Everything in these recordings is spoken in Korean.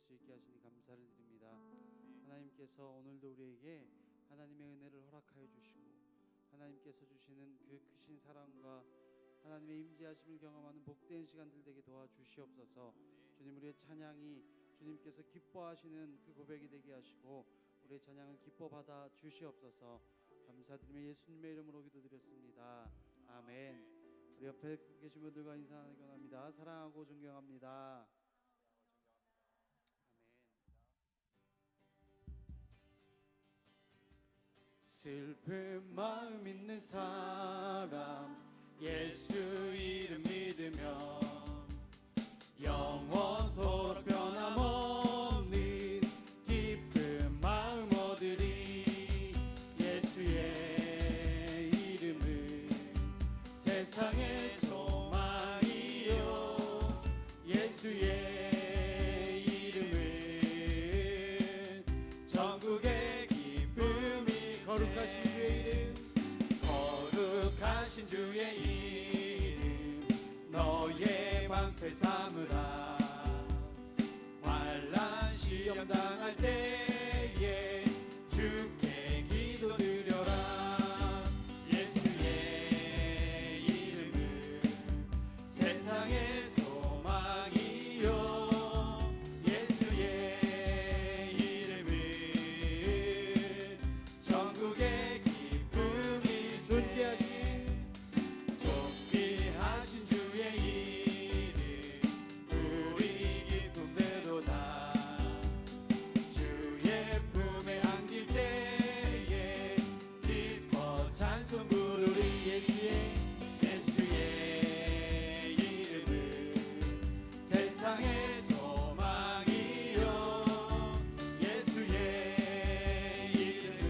수 있게 하시니 감사를 드립니다. 하나님께서 오늘도 우리에게 하나님의 은혜를 허락하여 주시고 하나님께서 주시는 그 크신 사랑과 하나님의 임재하심을 경험하는 복된 시간들 되게 도와주시옵소서. 주님, 우리의 찬양이 주님께서 기뻐하시는 그 고백이 되게 하시고 우리의 찬양을 기뻐 받아 주시옵소서. 감사드리며 예수님의 이름으로 기도드렸습니다. 아멘. 우리 옆에 계신 분들과 인사하기 원합니다. 사랑하고 존경합니다. 아멘. 슬픈 마음 있는 사람 예수 이름 믿으면 영원토록 변함없는 기쁜 마음 얻으리. 예수의 이름은 세상의 소망이요 예수의 이름은 전국의 기쁨이. 거룩하신 주의 이름, 거룩하신 주의 이름 너의 방패 삼으라. 환난 시험 당할 때에 주께 기도드려라. 예수의 이름은 세상의 소망이요 예수의 이름은 전국의 기쁨이. 존귀하신 주의 이름 우리 기쁨 되도다. 주의 품에 안길 때에 기뻐 찬송 부르리. 예수의 이름은 세상의 소망이요 예수의 이름은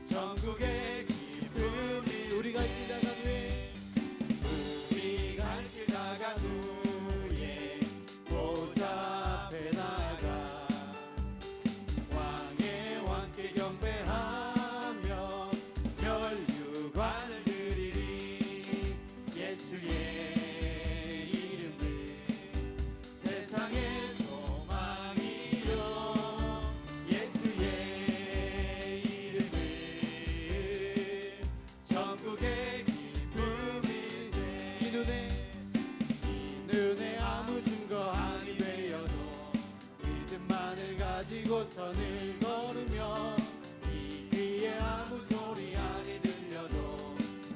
전국의 기쁨이. 우리가 갈 길 나간 후에 보좌 앞에 나가 왕의 왕께 경배하며 멸류관을 드리리. 예수의 이름은 세상의 소망이요 예수의 이름은 전국의 기쁨이. 이 눈에 아무 증거 아니 되어도 믿음만을 가지고서 늘 걸으며 이 귀에 아무 소리 아니 들려도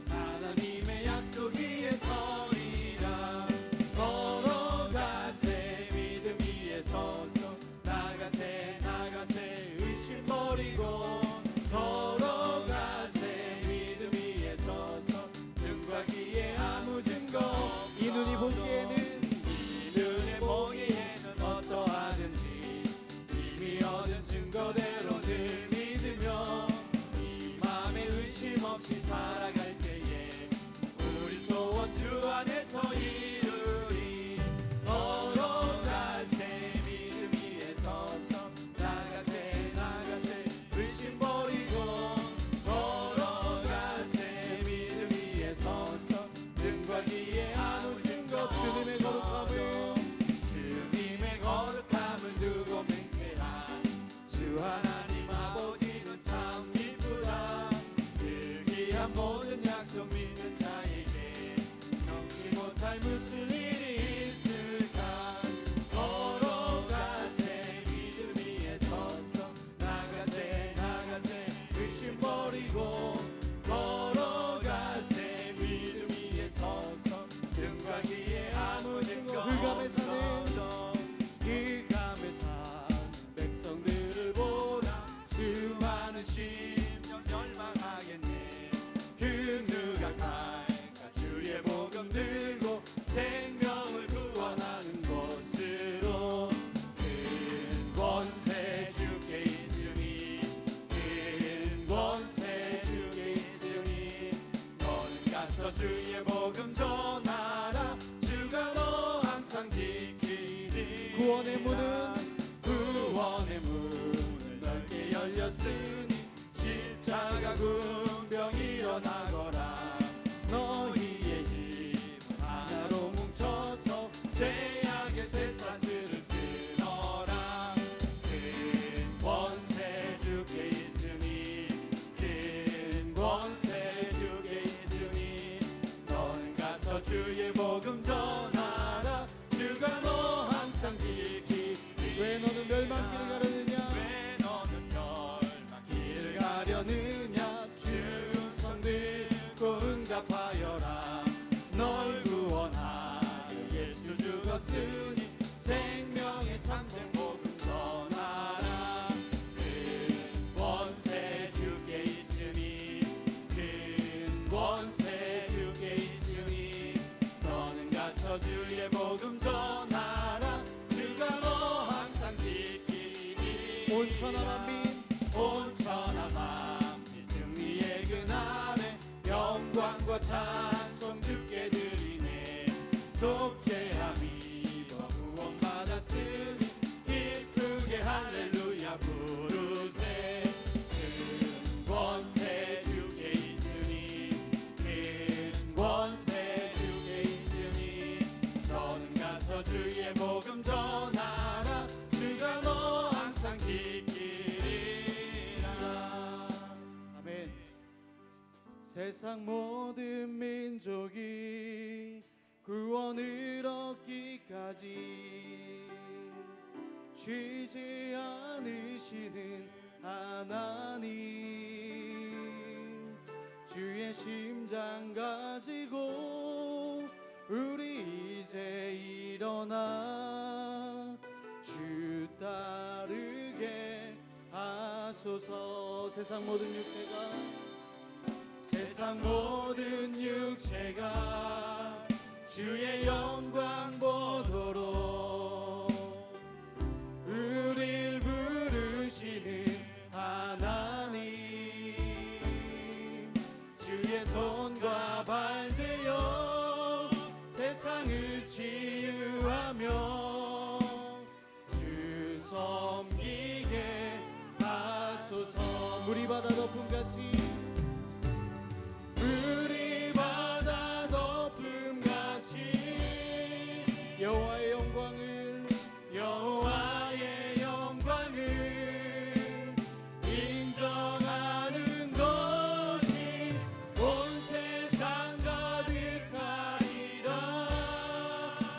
하나님의 약속 위에 서리라. 걸어가세 믿음 위에 서서 나가세 나가세 의심 버리고 걸어가세 믿음 위에 서서 눈과 귀에 아무 증거. 이 눈이 보기에는 어떠하든지 이미 얻은 증거대로 늘 믿으며 이 맘에 의심 없이 살아갈 때에 우리 소원 주 안에서 이루리. 걸어가세 믿음 위에 서서 나가세 나가세 의심 버리고 걸어가세 믿음 위에 서서 눈과 귀에 아무 증거. 주님의 거룩함을 두고 맹세한 주 하나님 아버지는 참 기쁘다. 그 귀한 모든 약속 믿는 자에게 넘지 못할 무슨 일이 있을까. 걸어가세 믿음 위에 서서 나가세 나가세 의심 버리고 걸어가세 믿음 위에 서서 눈과 귀에 아무 증거. 흑암에 사는 백성들을 보라. 수많은 심령 멸망하겠네. 그 누가 갈까. 주의 복음 들고 생명을 구원하는 곳으로. 큰 권세 주께 있으니 큰 권세 주께 있으니 너는 가서 주의 복음 전하라. 주가 너 항상 지키리. 구원의 문은 넓게 열렸으니 십자가 군병 일어나거라. 너희의 힘 하나로 뭉쳐서 죄악의 쇠사슬을 생명의 참된 복음 전하라. 큰 권세 주께 있으니 큰 권세 주께 있으니 너는 가서 주의 복음 전하라. 주가 너 항상 지키니 온 천하 만민 온 천하 만민 승리의 그날에 영광과 찬송 주께 드리네. 속죄함이 더 구원받았으니 기쁘게 할렐루야 부르세. 큰 권세 주께 있으니 큰 권세 주께 있으니 너는 가서 주의 복음 전하라. 주가 너 항상 지키리라. 아멘. 세상 모든 민족이 구원을 얻기까지 쉬지 않으시는 하나님, 주의 심장 가지고 우리 이제 일어나 주 따르게 하소서. 세상 모든 육체가 주의 영광 보도록 우릴 부르시는 하나님, 주의 손과 발 되어 세상을 치유하며 주 섬기게 하소서. 물이 바다 덮음같이 여호와의 영광을 인정하는 것이 온 세상 가득하리라.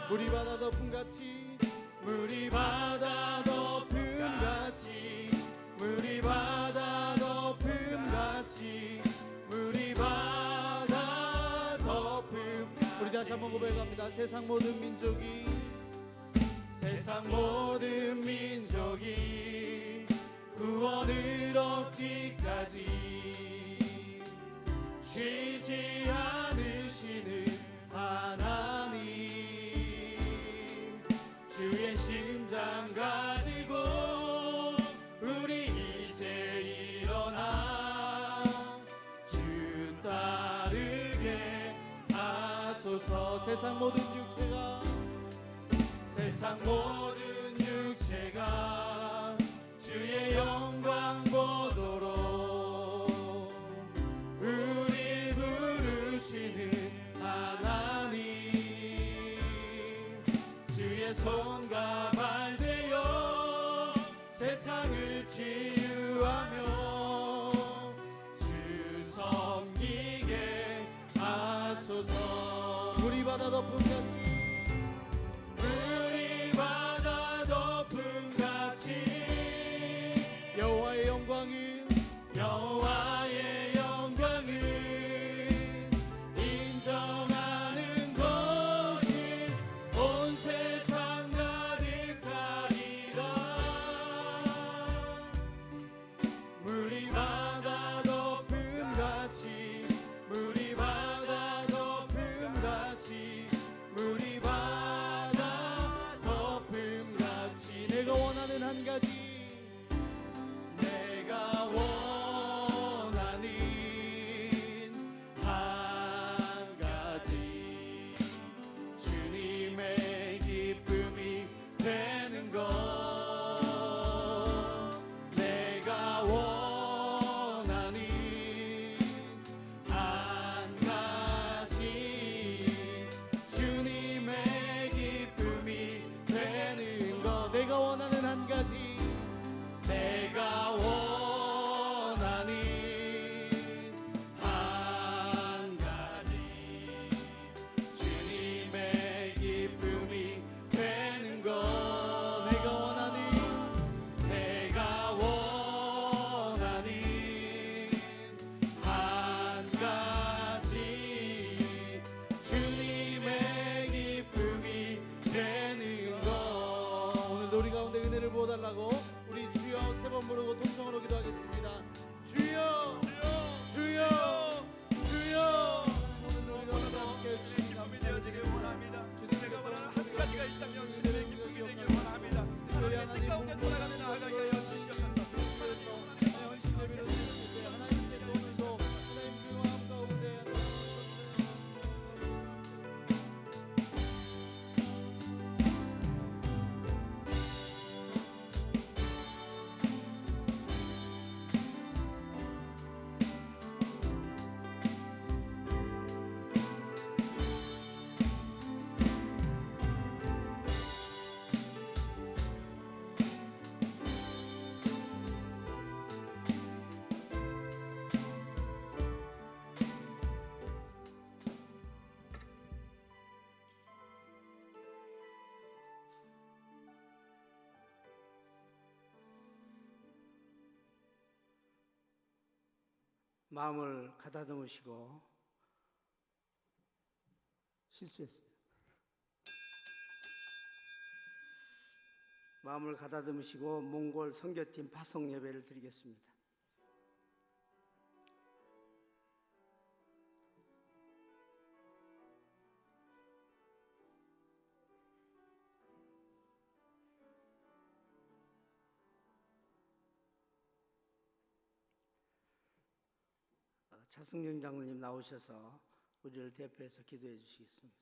물이 바다 덮음같이 물이 바다 덮음같이 물이 바다 덮음같이 물이 바다 덮음. 우리 다시 한번 고백합니다. 세상 모든 민족이 구원을 얻기까지 쉬지 않으시는 하나님, 주의 심장 가지고 우리 이제 일어나 주 따르게 하소서. 세상 모든 육체가 주의 영광 보도록 우리 부르시는 하나님, 주의 손과 발 되어 세상을 치유하며 주 섬기게 하소서. 물이 바다 덮음같이 여호와의 영광을 인정하는 것이 온 세상 가득하리라. 물이 바다 덮음같이 물이 바다 덮음같이 물이 바다 덮음같이 내가 원하는 한 가지 주님의 기쁨이 되는 것. 내가 원하는 한 가지 주님의 기쁨이 되는 것. 내가 원하는 한 가지 내가 원하는 한 가지 주님의 기쁨이 되는 것. 내가 원하는 한 가지 주님의 기쁨이 되는 것. 은혜를 부어달라고 우리 주여 세 번 부르고 통성으로 기도하겠습니다. 주여 주여 주여. 오늘 우리가 함께 해주신 기쁨이 되어지길 원합니다. 제가 원하는 한 가지가 있다면 주님의 기쁨이 되길 원합니다. 하나님의 뜻 가운데 살아가는 나아가게 하여 주시옵소서. 하나님께서 오늘도 하나님 그 마음 가운데 마음을 가다듬으시고 실수했어요. 마음을 가다듬으시고 몽골 선교팀 파송 예배를 드리겠습니다. 차승윤 장로님 나오셔서 우리를 대표해서 기도해 주시겠습니다.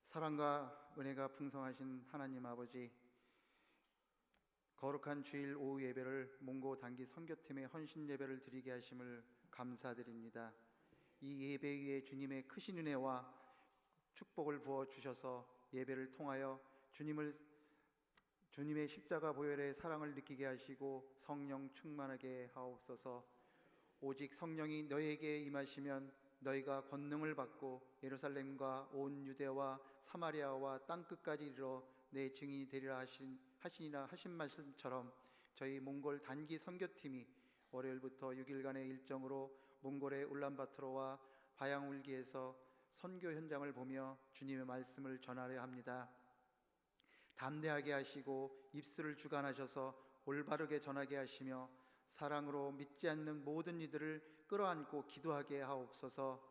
사랑과 은혜가 풍성하신 하나님 아버지, 거룩한 주일 오후 예배를 몽고 단기 선교팀의 헌신 예배를 드리게 하심을 감사드립니다. 이 예배 위에 주님의 크신 은혜와 축복을 부어 주셔서 예배를 통하여 주님의 십자가 보혈의 사랑을 느끼게 하시고 성령 충만하게 하옵소서. 오직 성령이 너희에게 임하시면 너희가 권능을 받고 예루살렘과 온 유대와 사마리아와 땅끝까지 이르러 내 증인이 되리라 하시니라 하신 말씀처럼 저희 몽골 단기 선교팀이 월요일부터 6일간의 일정으로 몽골의 울란바토르와 바양울기에서 선교 현장을 보며 주님의 말씀을 전하려 합니다. 담대하게 하시고 입술을 주관하셔서 올바르게 전하게 하시며 사랑으로 믿지 않는 모든 이들을 끌어안고 기도하게 하옵소서.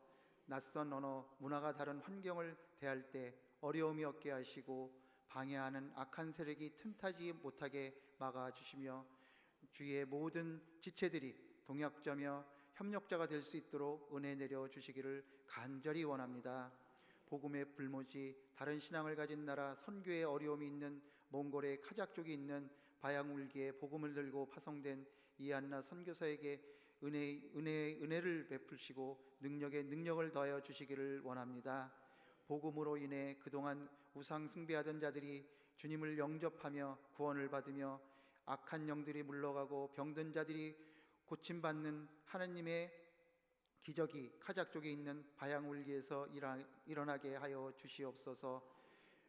낯선 언어, 문화가 다른 환경을 대할 때 어려움이 없게 하시고 방해하는 악한 세력이 틈타지 못하게 막아주시며 주위의 모든 지체들이 동역자며 협력자가 될 수 있도록 은혜 내려 주시기를 간절히 원합니다. 복음의 불모지 다른 신앙을 가진 나라 선교에 어려움이 있는 몽골의 카자크족이 있는 바양울기에 복음을 들고 파송된 이한나 선교사에게 은혜를 베푸시고 능력에 능력을 더하여 주시기를 원합니다. 복음으로 인해 그동안 우상 숭배하던 자들이 주님을 영접하며 구원을 받으며 악한 영들이 물러가고 병든 자들이 고침받는 하나님의 기적이 카자크족에 있는 바양울기에서 일어나게 하여 주시옵소서.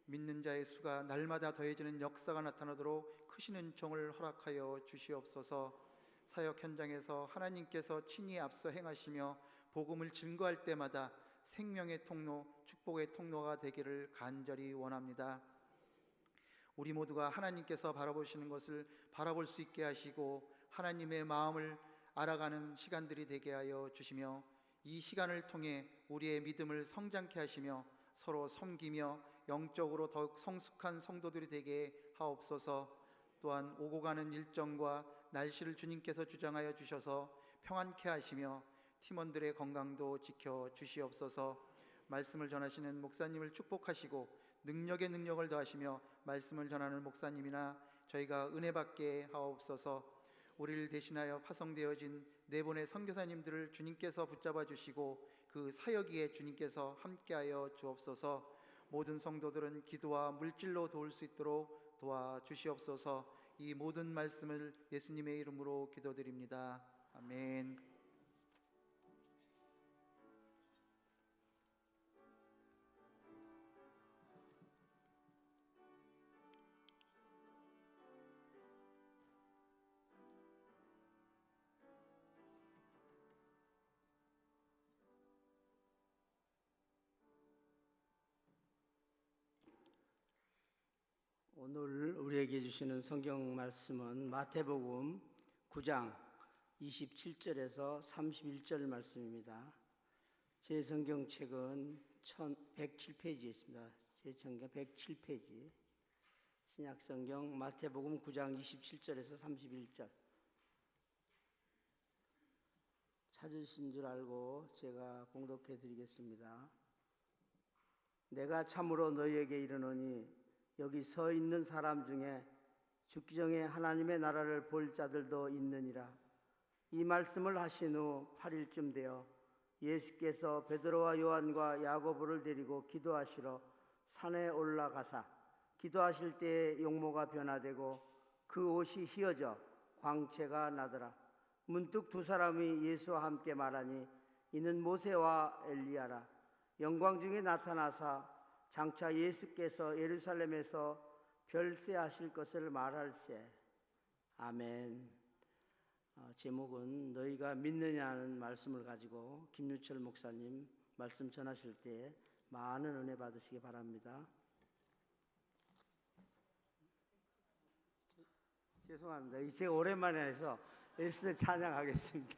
믿는 자의 수가 날마다 더해지는 역사가 나타나도록 크신 은총을 허락하여 주시옵소서. 사역 현장에서 하나님께서 친히 앞서 행하시며 복음을 증거할 때마다 생명의 통로, 축복의 통로가 되기를 간절히 원합니다. 우리 모두가 하나님께서 바라보시는 것을 바라볼 수 있게 하시고 하나님의 마음을 알아가는 시간들이 되게 하여 주시며 이 시간을 통해 우리의 믿음을 성장케 하시며 서로 섬기며 영적으로 더욱 성숙한 성도들이 되게 하옵소서. 또한 오고 가는 일정과 날씨를 주님께서 주장하여 주셔서 평안케 하시며 팀원들의 건강도 지켜 주시옵소서. 말씀을 전하시는 목사님을 축복하시고 능력에 능력을 더하시며 말씀을 전하는 목사님이나 저희가 은혜 받게 하옵소서. 우리를 대신하여 파송되어진 네 분의 선교사님들을 주님께서 붙잡아 주시고 그 사역에 주님께서 함께하여 주옵소서. 모든 성도들은 기도와 물질로 도울 수 있도록 도와주시옵소서. 이 모든 말씀을 예수님의 이름으로 기도드립니다. 아멘. 오늘 우리에게 주시는 성경 말씀은 마태복음 9장 27절에서 31절 말씀입니다. 제 성경책은 107페이지에 있습니다. 제 성경 107페이지. 신약성경 마태복음 9장 27절에서 31절. 찾으신 줄 알고 제가 봉독해 드리겠습니다. 내가 참으로 너희에게 이르노니 여기 서 있는 사람 중에 죽기 전에 하나님의 나라를 볼 자들도 있느니라. 이 말씀을 하신 후 8일쯤 되어 예수께서 베드로와 요한과 야고보를 데리고 기도하시러 산에 올라가사 기도하실 때에 용모가 변화되고 그 옷이 휘어져 광채가 나더라. 문득 두 사람이 예수와 함께 말하니 이는 모세와 엘리야라. 영광 중에 나타나사 장차 예수께서 예루살렘에서 별세하실 것을 말할세. 아멘. 제목은 너희가 믿느냐는 말씀을 가지고 김유철 목사님 말씀 전하실 때 많은 은혜 받으시기 바랍니다. 죄송합니다. 제가 오랜만에 해서 일세 찬양하겠습니다.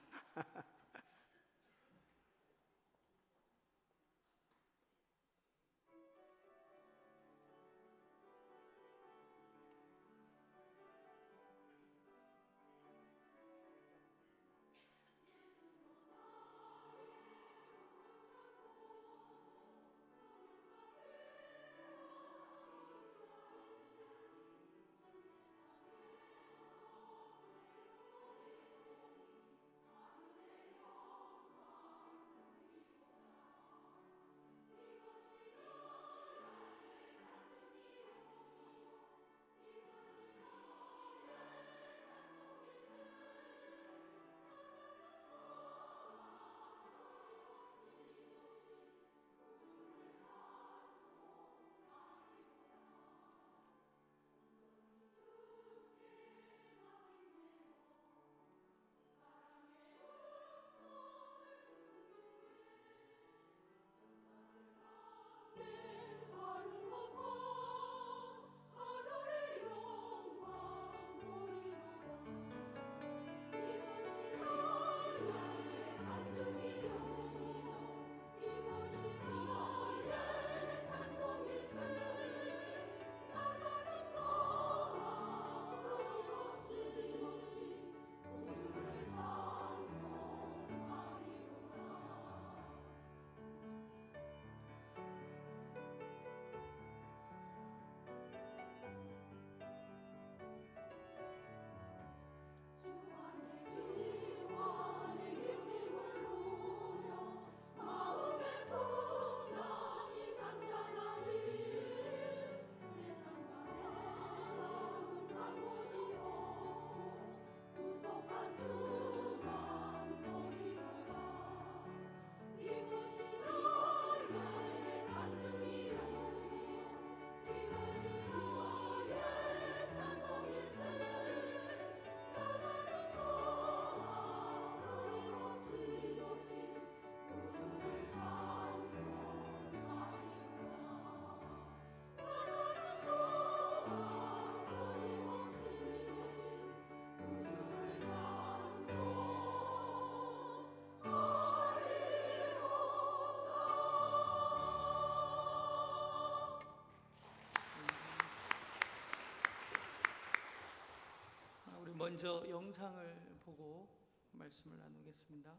먼저 영상을 보고 말씀을 나누겠습니다.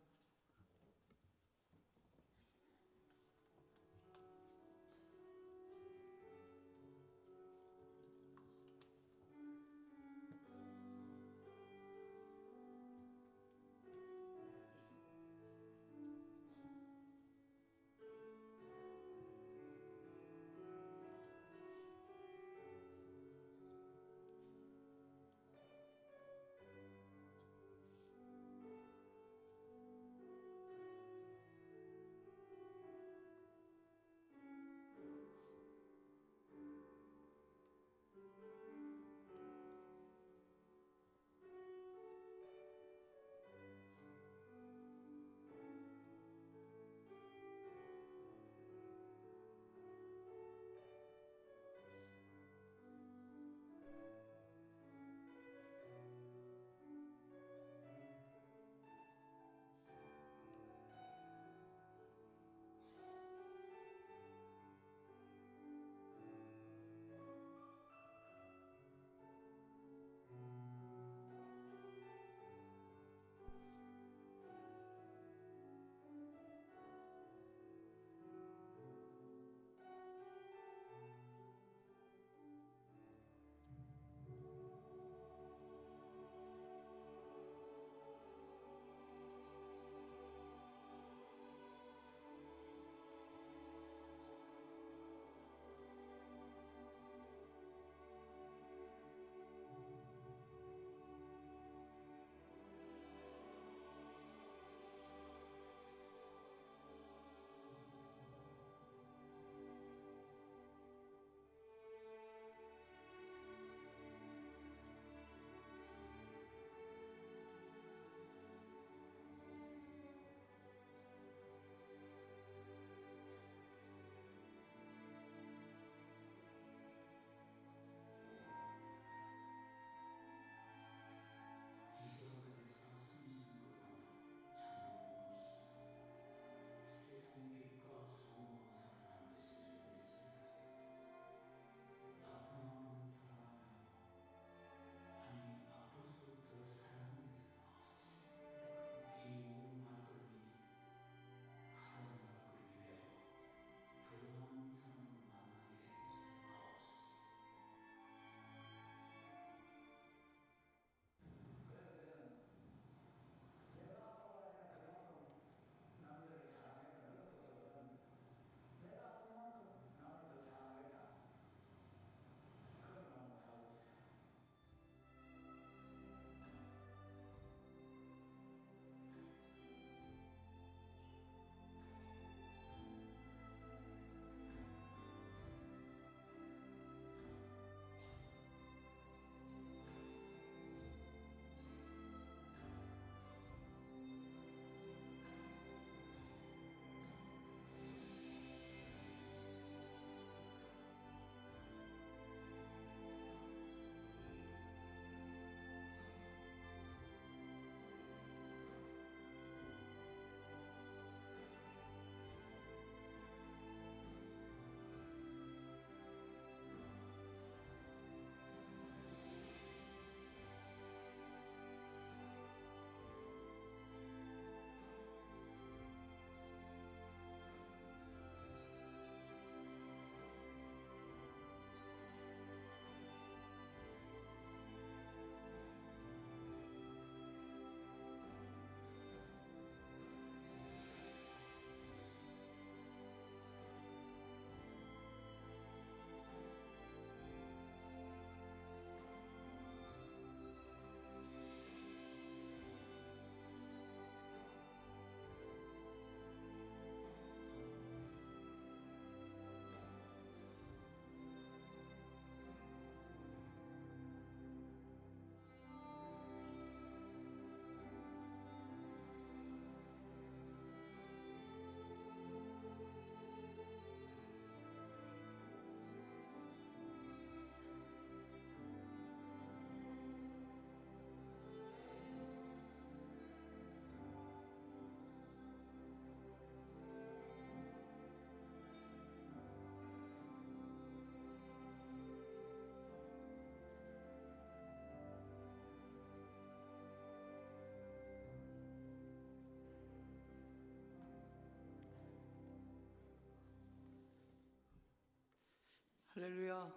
할렐루야.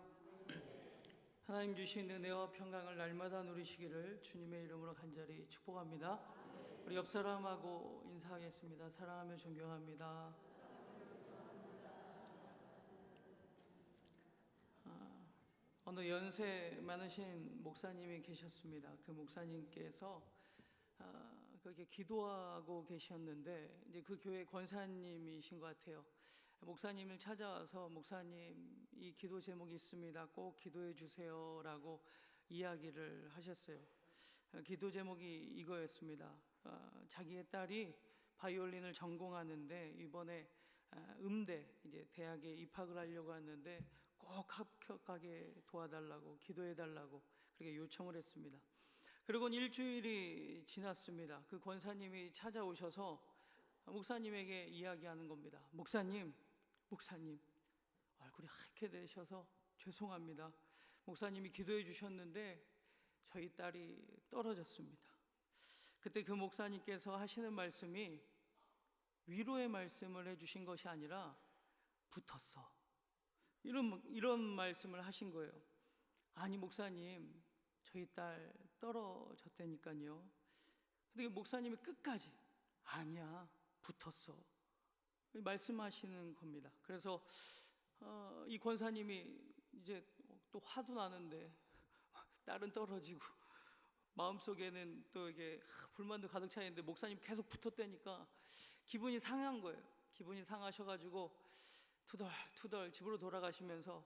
하나님 주신 은혜와 평강을 날마다 누리시기를 주님의 이름으로 간절히 축복합니다. 우리 옆 사람하고 인사하겠습니다. 사랑하며 존경합니다. 어느 연세 많으신 목사님이 계셨습니다. 그 목사님께서 그렇게 기도하고 계셨는데 이제 그 교회 권사님이신 것 같아요. 목사님을 찾아와서 목사님 이 기도 제목이 있습니다. 꼭 기도해 주세요라고 이야기를 하셨어요. 기도 제목이 이거였습니다. 자기의 딸이 바이올린을 전공하는데 이번에 음대 이제 대학에 입학을 하려고 하는데 꼭 합격하게 도와달라고 기도해 달라고 그렇게 요청을 했습니다. 그리고 일주일이 지났습니다. 그 권사님이 찾아오셔서 목사님에게 이야기하는 겁니다. 목사님 얼굴이 하얗게 되셔서 죄송합니다. 목사님이 기도해 주셨는데 저희 딸이 떨어졌습니다. 그때 그 목사님께서 하시는 말씀이 위로의 말씀을 해주신 것이 아니라 붙었어, 이런 말씀을 하신 거예요. 아니 목사님, 저희 딸 떨어졌다니까요. 근데 목사님이 끝까지 아니야, 붙었어, 말씀하시는 겁니다. 그래서 이 권사님이 이제 또 화도 나는데 딸은 떨어지고 마음속에는 또 이게 불만도 가득 차 있는데 목사님 계속 붙었다니까 기분이 상한 거예요. 기분이 상하셔가지고 투덜투덜 집으로 돌아가시면서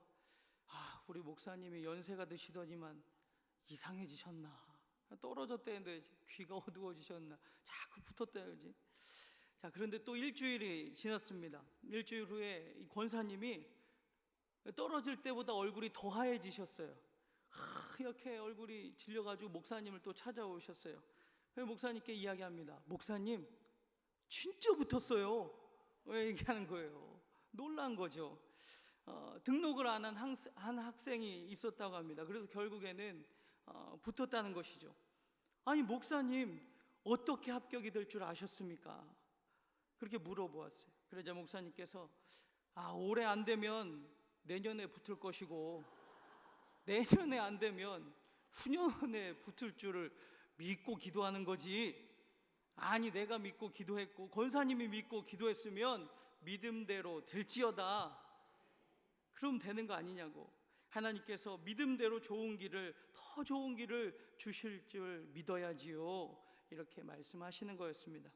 우리 목사님이 연세가 드시더니만 이상해지셨나, 떨어졌다는데 귀가 어두워지셨나, 자꾸 붙었다지. 자, 그런데 또 일주일이 지났습니다. 일주일 후에 이 권사님이 떨어질 때보다 얼굴이 더 하얘지셨어요. 하얗게 얼굴이 질려가지고 목사님을 또 찾아오셨어요. 그래서 목사님께 이야기합니다. 목사님 진짜 붙었어요. 왜 얘기하는 거예요? 놀란 거죠. 등록을 안 한 학생이 있었다고 합니다. 그래서 결국에는 붙었다는 것이죠. 아니 목사님 어떻게 합격이 될 줄 아셨습니까? 그렇게 물어보았어요. 그러자 목사님께서 올해 안 되면 내년에 붙을 것이고 내년에 안 되면 후년에 붙을 줄을 믿고 기도하는 거지. 아니 내가 믿고 기도했고 권사님이 믿고 기도했으면 믿음대로 될지어다, 그럼 되는 거 아니냐고. 하나님께서 믿음대로 더 좋은 길을 주실 줄 믿어야지요, 이렇게 말씀하시는 거였습니다.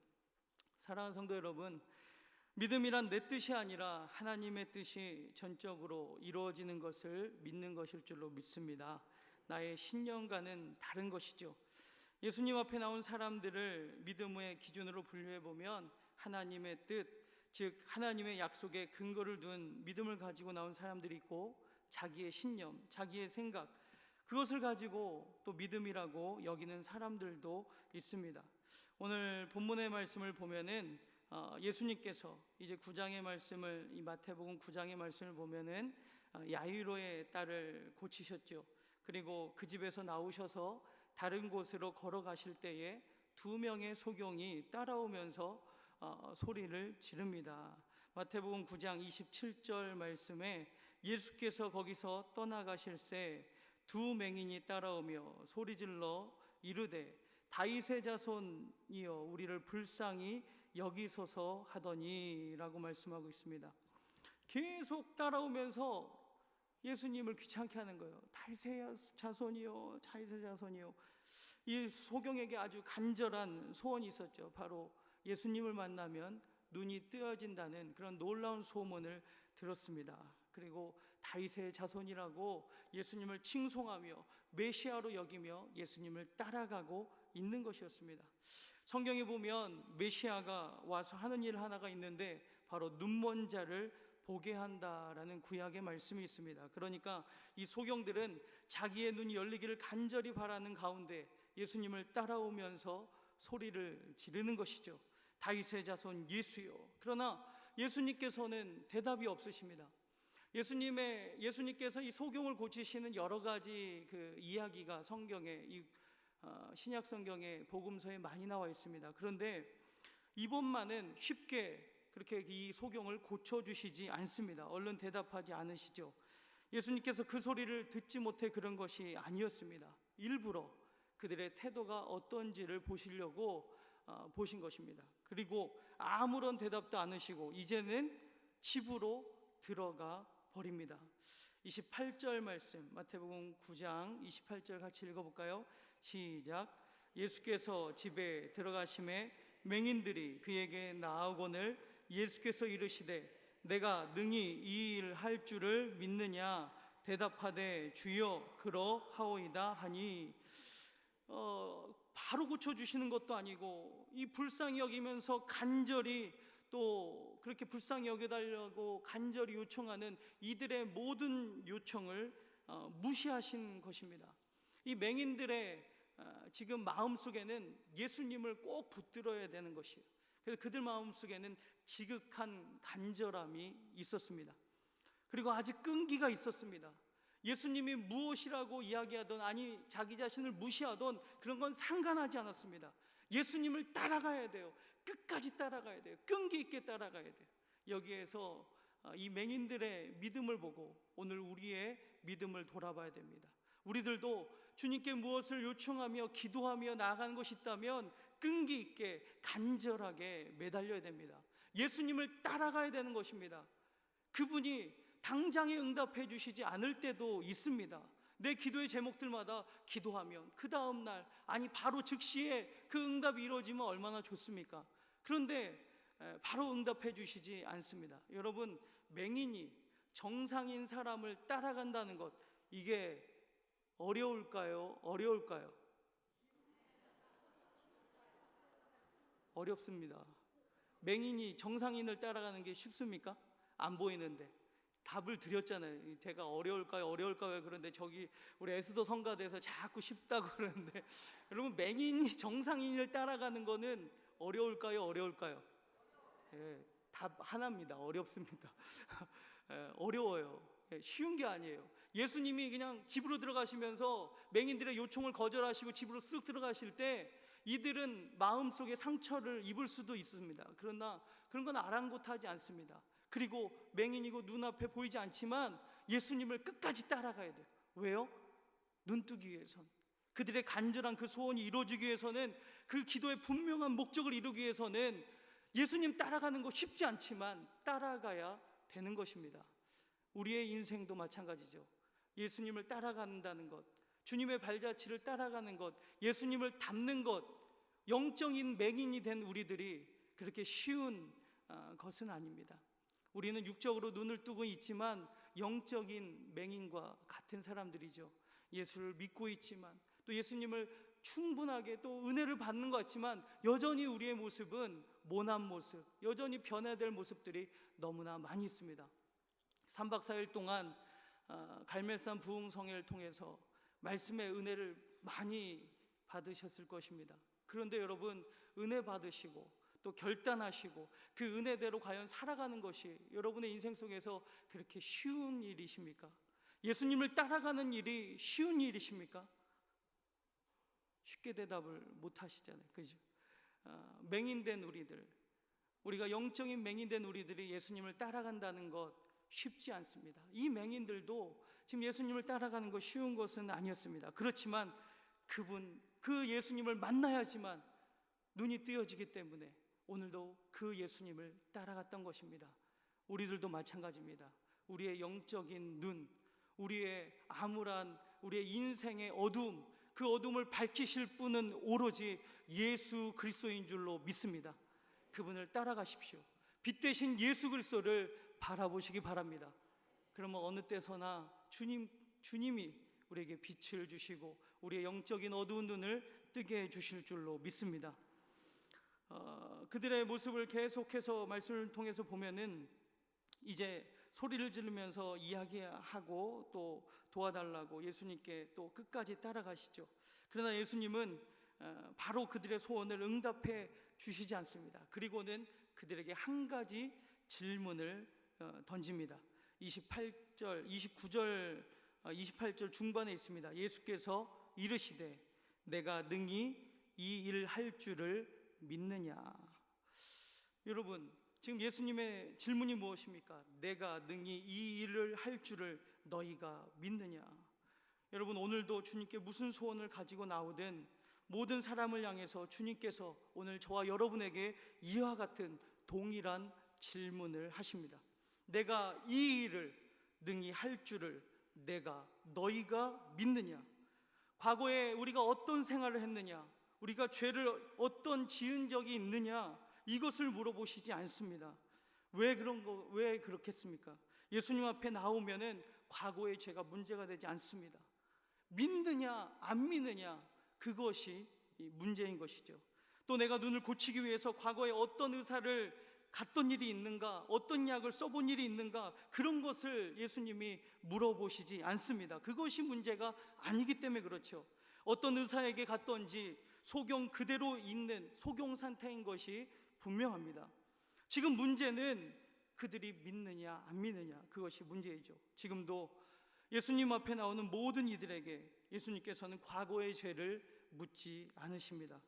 사랑하는 성도 여러분, 믿음이란 내 뜻이 아니라 하나님의 뜻이 전적으로 이루어지는 것을 믿는 것일 줄로 믿습니다. 나의 신념과는 다른 것이죠. 예수님 앞에 나온 사람들을 믿음의 기준으로 분류해보면 하나님의 뜻, 즉 하나님의 약속에 근거를 둔 믿음을 가지고 나온 사람들이 있고, 자기의 신념, 자기의 생각, 그것을 가지고 또 믿음이라고 여기는 사람들도 있습니다. 오늘 본문의 말씀을 보면은 예수님께서 이제 9장의 말씀을, 이 마태복음 9장의 말씀을 보면은 야이로의 딸을 고치셨죠. 그리고 그 집에서 나오셔서 다른 곳으로 걸어가실 때에 2명의 소경이 따라오면서 소리를 지릅니다. 마태복음 9장 27절 말씀에 예수께서 거기서 떠나가실새 2 맹인이 따라오며 소리질러 이르되 다윗의 자손이여 우리를 불쌍히 여기소서 하더니 라고 말씀하고 있습니다. 계속 따라오면서 예수님을 귀찮게 하는 거예요. 다윗의 자손이요, 다윗의 자손이요. 이 소경에게 아주 간절한 소원이 있었죠. 바로 예수님을 만나면 눈이 뜨어진다는 그런 놀라운 소문을 들었습니다. 그리고 다윗의 자손이라고 예수님을 칭송하며 메시아로 여기며 예수님을 따라가고 있는 것이었습니다. 성경에 보면 메시아가 와서 하는 일 하나가 있는데 바로 눈먼 자를 보게 한다라는 구약의 말씀이 있습니다. 그러니까 이 소경들은 자기의 눈이 열리기를 간절히 바라는 가운데 예수님을 따라오면서 소리를 지르는 것이죠. 다윗의 자손 예수요. 그러나 예수님께서는 대답이 없으십니다. 예수님께서 이 소경을 고치시는 여러 가지 그 이야기가 성경에, 이 신약 성경의 복음서에 많이 나와 있습니다. 그런데 이번만은 쉽게 그렇게 이 소경을 고쳐주시지 않습니다. 얼른 대답하지 않으시죠. 예수님께서 그 소리를 듣지 못해 그런 것이 아니었습니다. 일부러 그들의 태도가 어떤지를 보시려고 보신 것입니다. 그리고 아무런 대답도 안 하시고 이제는 집으로 들어가 버립니다. 28절 말씀, 마태복음 9장 28절 같이 읽어볼까요? 시작. 예수께서 집에 들어가심에 맹인들이 그에게 나아오거늘 예수께서 이르시되 내가 능히 이 일 할 줄을 믿느냐 대답하되 주여 그러하오이다 하니 바로 고쳐주시는 것도 아니고 이 불쌍히 여기면서 간절히 또 그렇게 불쌍히 여겨달라고 간절히 요청하는 이들의 모든 요청을 무시하신 것입니다. 이 맹인들의 지금 마음속에는 예수님을 꼭 붙들어야 되는 것이에요. 그래서 그들 마음속에는 지극한 간절함이 있었습니다. 그리고 아직 끈기가 있었습니다. 예수님이 무엇이라고 이야기하던 아니 자기 자신을 무시하던 그런 건 상관하지 않았습니다. 예수님을 따라가야 돼요. 끝까지 따라가야 돼요. 끈기 있게 따라가야 돼요. 여기에서 이 맹인들의 믿음을 보고 오늘 우리의 믿음을 돌아봐야 됩니다. 우리들도 주님께 무엇을 요청하며 기도하며 나아가는 것이 있다면 끈기 있게 간절하게 매달려야 됩니다. 예수님을 따라가야 되는 것입니다. 그분이 당장에 응답해 주시지 않을 때도 있습니다. 내 기도의 제목들마다 기도하면 그 다음 날 아니 바로 즉시에 그 응답이 이루어지면 얼마나 좋습니까? 그런데 바로 응답해 주시지 않습니다. 여러분, 맹인이 정상인 사람을 따라간다는 것, 이게 어려울까요? 어려울까요? 어렵습니다. 맹인이 정상인을 따라가는 게 쉽습니까? 안 보이는데. 답을 드렸잖아요. 제가 어려울까요? 어려울까요? 그런데 저기 우리 에스더 성가대에서 자꾸 쉽다고 그러는데 여러분, 맹인이 정상인을 따라가는 거는 어려울까요? 어려울까요? 예, 답 하나입니다. 어렵습니다. 어려워요. 예, 쉬운 게 아니에요. 예수님이 그냥 집으로 들어가시면서 맹인들의 요청을 거절하시고 집으로 쓱 들어가실 때 이들은 마음속에 상처를 입을 수도 있습니다. 그러나 그런 건 아랑곳하지 않습니다. 그리고 맹인이고 눈앞에 보이지 않지만 예수님을 끝까지 따라가야 돼요. 왜요? 눈뜨기 위해선, 그들의 간절한 그 소원이 이루어지기 위해서는, 그 기도의 분명한 목적을 이루기 위해서는 예수님 따라가는 거 쉽지 않지만 따라가야 되는 것입니다. 우리의 인생도 마찬가지죠. 예수님을 따라간다는 것, 주님의 발자취를 따라가는 것, 예수님을 닮는 것, 영적인 맹인이 된 우리들이 그렇게 쉬운 것은 아닙니다. 우리는 육적으로 눈을 뜨고 있지만 영적인 맹인과 같은 사람들이죠. 예수를 믿고 있지만 또 예수님을 충분하게 또 은혜를 받는 것 같지만 여전히 우리의 모습은 모난 모습, 여전히 변해야 될 모습들이 너무나 많이 있습니다. 3박 4일 동안 갈멜산 부흥성회를 통해서 말씀의 은혜를 많이 받으셨을 것입니다. 그런데 여러분, 은혜 받으시고 또 결단하시고 그 은혜대로 과연 살아가는 것이 여러분의 인생 속에서 그렇게 쉬운 일이십니까? 예수님을 따라가는 일이 쉬운 일이십니까? 쉽게 대답을 못 하시잖아요. 그죠? 맹인된 우리들, 우리가 영적인 맹인된 우리들이 예수님을 따라간다는 것 쉽지 않습니다. 이 맹인들도 지금 예수님을 따라가는 것 쉬운 것은 아니었습니다. 그렇지만 그 예수님을 만나야지만 눈이 뜨여지기 때문에 오늘도 그 예수님을 따라갔던 것입니다. 우리들도 마찬가지입니다. 우리의 영적인 눈, 우리의 암울한 우리의 인생의 어둠, 그 어둠을 밝히실 분은 오로지 예수 그리스도인 줄로 믿습니다. 그분을 따라가십시오. 빛 대신 예수 그리스도를 바라보시기 바랍니다. 그러면 어느 때서나 주님이 우리에게 빛을 주시고 우리의 영적인 어두운 눈을 뜨게 해주실 줄로 믿습니다. 그들의 모습을 계속해서 말씀을 통해서 보면은 이제 소리를 지르면서 이야기하고 또 도와달라고 예수님께 또 끝까지 따라가시죠. 그러나 예수님은 바로 그들의 소원을 응답해 주시지 않습니다. 그리고는 그들에게 한 가지 질문을 던집니다. 29절 28절 중반에 있습니다. 예수께서 이르시되 내가 능히 이 일 할 줄을 믿느냐. 여러분, 지금 예수님의 질문이 무엇입니까? 내가 능히 이 일을 할 줄을 너희가 믿느냐? 여러분, 오늘도 주님께 무슨 소원을 가지고 나오든 모든 사람을 향해서 주님께서 오늘 저와 여러분에게 이와 같은 동일한 질문을 하십니다. 내가 이 일을 능히 할 줄을 너희가 믿느냐? 과거에 우리가 어떤 생활을 했느냐? 우리가 죄를 어떤 지은 적이 있느냐? 이것을 물어보시지 않습니다. 왜 그렇겠습니까? 예수님 앞에 나오면은 과거의 죄가 문제가 되지 않습니다. 믿느냐 안 믿느냐, 그것이 문제인 것이죠. 또 내가 눈을 고치기 위해서 과거에 어떤 의사를 갔던 일이 있는가, 어떤 약을 써본 일이 있는가, 그런 것을 예수님이 물어보시지 않습니다. 그것이 문제가 아니기 때문에 그렇죠. 어떤 의사에게 갔던지 소경 그대로 있는 소경 상태인 것이 분명합니다. 지금 문제는 그들이 믿느냐 안 믿느냐, 그것이 문제이죠. 지금도 예수님 앞에 나오는 모든 이들에게 예수님께서는 과거의 죄를 묻지 않으십니다.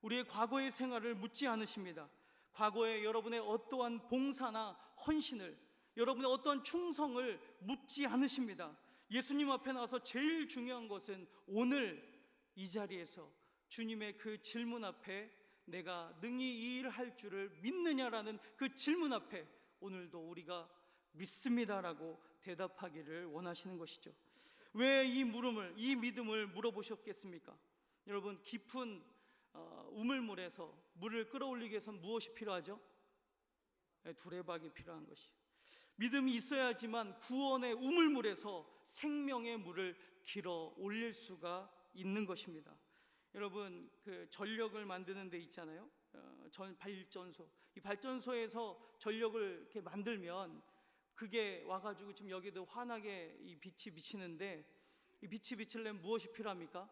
우리의 과거의 생활을 묻지 않으십니다. 과거에 여러분의 어떠한 봉사나 헌신을, 여러분의 어떠한 충성을 묻지 않으십니다. 예수님 앞에 나와서 제일 중요한 것은 오늘 이 자리에서 주님의 그 질문 앞에 내가 능히 이 일을 할 줄을 믿느냐라는 그 질문 앞에 오늘도 우리가 믿습니다라고 대답하기를 원하시는 것이죠. 왜 이 믿음을 물어보셨겠습니까? 여러분, 깊은 우물물에서 물을 끌어올리기 위해서는 무엇이 필요하죠? 두레박이 필요한 것이. 믿음이 있어야지만 구원의 우물물에서 생명의 물을 길어 올릴 수가 있는 것입니다. 여러분, 그 전력을 만드는 데 있잖아요. 발전소. 이 발전소에서 전력을 이렇게 만들면 그게 와가지고 지금 여기도 환하게 이 빛이 비치는데, 이 빛이 비치려면 무엇이 필요합니까?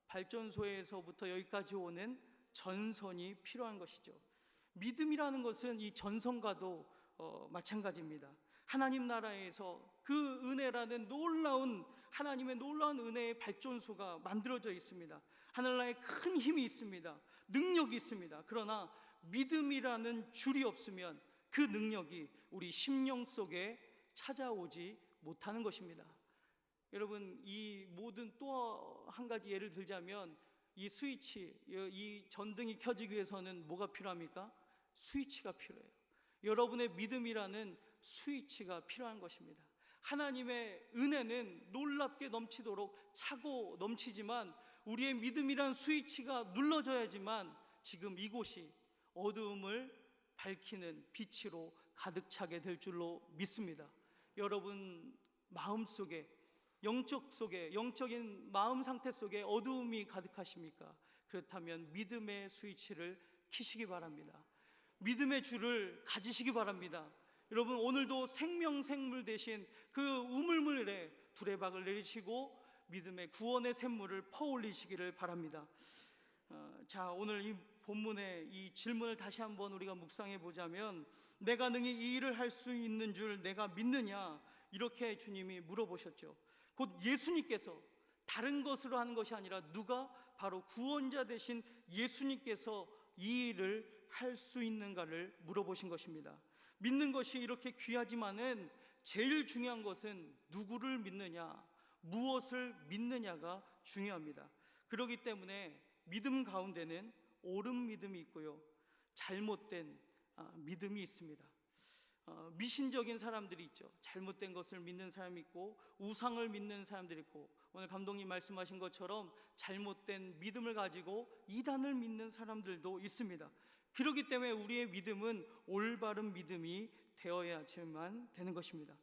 발전소에서부터 여기까지 오는 전선이 필요한 것이죠. 믿음이라는 것은 이 전선과도 마찬가지입니다. 하나님 나라에서 그 은혜라는 놀라운, 하나님의 놀라운 은혜의 발전소가 만들어져 있습니다. 하늘나라에 큰 힘이 있습니다. 능력이 있습니다. 그러나 믿음이라는 줄이 없으면 그 능력이 우리 심령 속에 찾아오지 못하는 것입니다. 여러분, 이 모든 또 한 가지 예를 들자면 이 스위치, 이 전등이 켜지기 위해서는 뭐가 필요합니까? 스위치가 필요해요. 여러분의 믿음이라는 스위치가 필요한 것입니다. 하나님의 은혜는 놀랍게 넘치도록 차고 넘치지만 우리의 믿음이란 스위치가 눌러져야지만 지금 이곳이 어두움을 밝히는 빛으로 가득 차게 될 줄로 믿습니다. 여러분 마음속에, 영적인 마음 상태 속에 어두움이 가득하십니까? 그렇다면 믿음의 스위치를 켜시기 바랍니다. 믿음의 줄을 가지시기 바랍니다. 여러분, 오늘도 생물 대신 그 우물물에 두레박을 내리시고 믿음의 구원의 샘물을 퍼올리시기를 바랍니다. 자, 오늘 이 본문의 이 질문을 다시 한번 우리가 묵상해 보자면, 내가 능히 이 일을 할 수 있는 줄 내가 믿느냐, 이렇게 주님이 물어보셨죠. 곧 예수님께서, 다른 것으로 하는 것이 아니라 누가, 바로 구원자 되신 예수님께서 이 일을 할 수 있는가를 물어보신 것입니다. 믿는 것이 이렇게 귀하지만은 제일 중요한 것은 누구를 믿느냐, 무엇을 믿느냐가 중요합니다. 그렇기 때문에 믿음 가운데는 옳은 믿음이 있고요, 잘못된 믿음이 있습니다. 미신적인 사람들이 있죠. 잘못된 것을 믿는 사람이 있고 우상을 믿는 사람들이 있고, 오늘 감독님 말씀하신 것처럼 잘못된 믿음을 가지고 이단을 믿는 사람들도 있습니다. 그렇기 때문에 우리의 믿음은 올바른 믿음이 되어야지만 되는 것입니다.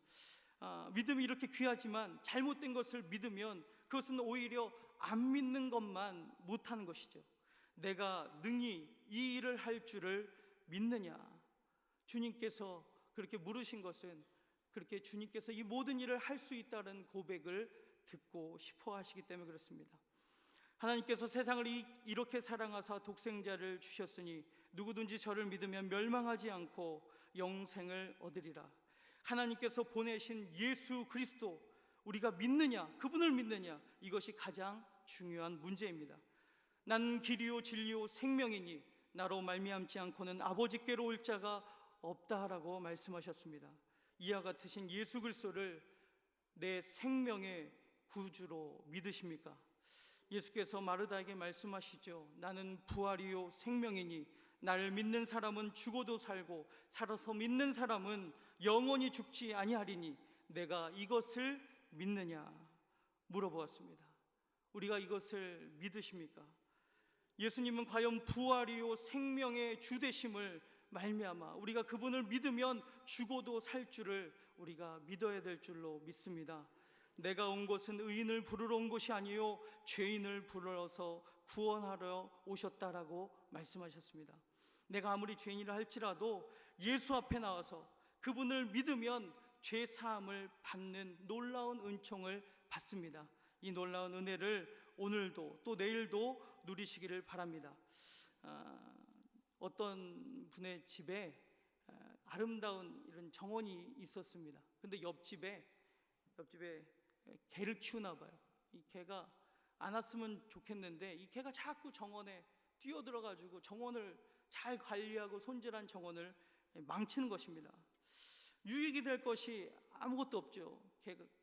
믿음이 이렇게 귀하지만 잘못된 것을 믿으면 그것은 오히려 안 믿는 것만 못하는 것이죠. 내가 능히 이 일을 할 줄을 믿느냐, 주님께서 그렇게 물으신 것은 그렇게 주님께서 이 모든 일을 할 수 있다는 고백을 듣고 싶어 하시기 때문에 그렇습니다. 하나님께서 세상을 이렇게 사랑하사 독생자를 주셨으니 누구든지 저를 믿으면 멸망하지 않고 영생을 얻으리라. 하나님께서 보내신 예수 그리스도, 우리가 믿느냐, 그분을 믿느냐, 이것이 가장 중요한 문제입니다. 난 길이요 진리요 생명이니 나로 말미암지 않고는 아버지께로 올 자가 없다라고 말씀하셨습니다. 이와 같으신 예수 그리스도를 내 생명의 구주로 믿으십니까? 예수께서 마르다에게 말씀하시죠. 나는 부활이요 생명이니 나를 믿는 사람은 죽어도 살고 살아서 믿는 사람은 영원히 죽지 아니하리니 내가 이것을 믿느냐 물어보았습니다. 우리가 이것을 믿으십니까? 예수님은 과연 부활이요 생명의 주 되심을 말미암아 우리가 그분을 믿으면 죽어도 살 줄을 우리가 믿어야 될 줄로 믿습니다. 내가 온 것은 의인을 부르러 온 것이 아니요 죄인을 불러서 구원하러 오셨다라고 말씀하셨습니다. 내가 아무리 죄인이라 할지라도 예수 앞에 나와서 그분을 믿으면 죄 사함을 받는 놀라운 은총을 받습니다. 이 놀라운 은혜를 오늘도 또 내일도 누리시기를 바랍니다. 어떤 분의 집에 아름다운 이런 정원이 있었습니다. 근데 옆집에 개를 키우나 봐요. 이 개가 안 왔으면 좋겠는데 이 개가 자꾸 정원에 뛰어들어가지고 정원을 잘 관리하고 손질한 정원을 망치는 것입니다. 유익이 될 것이 아무것도 없죠.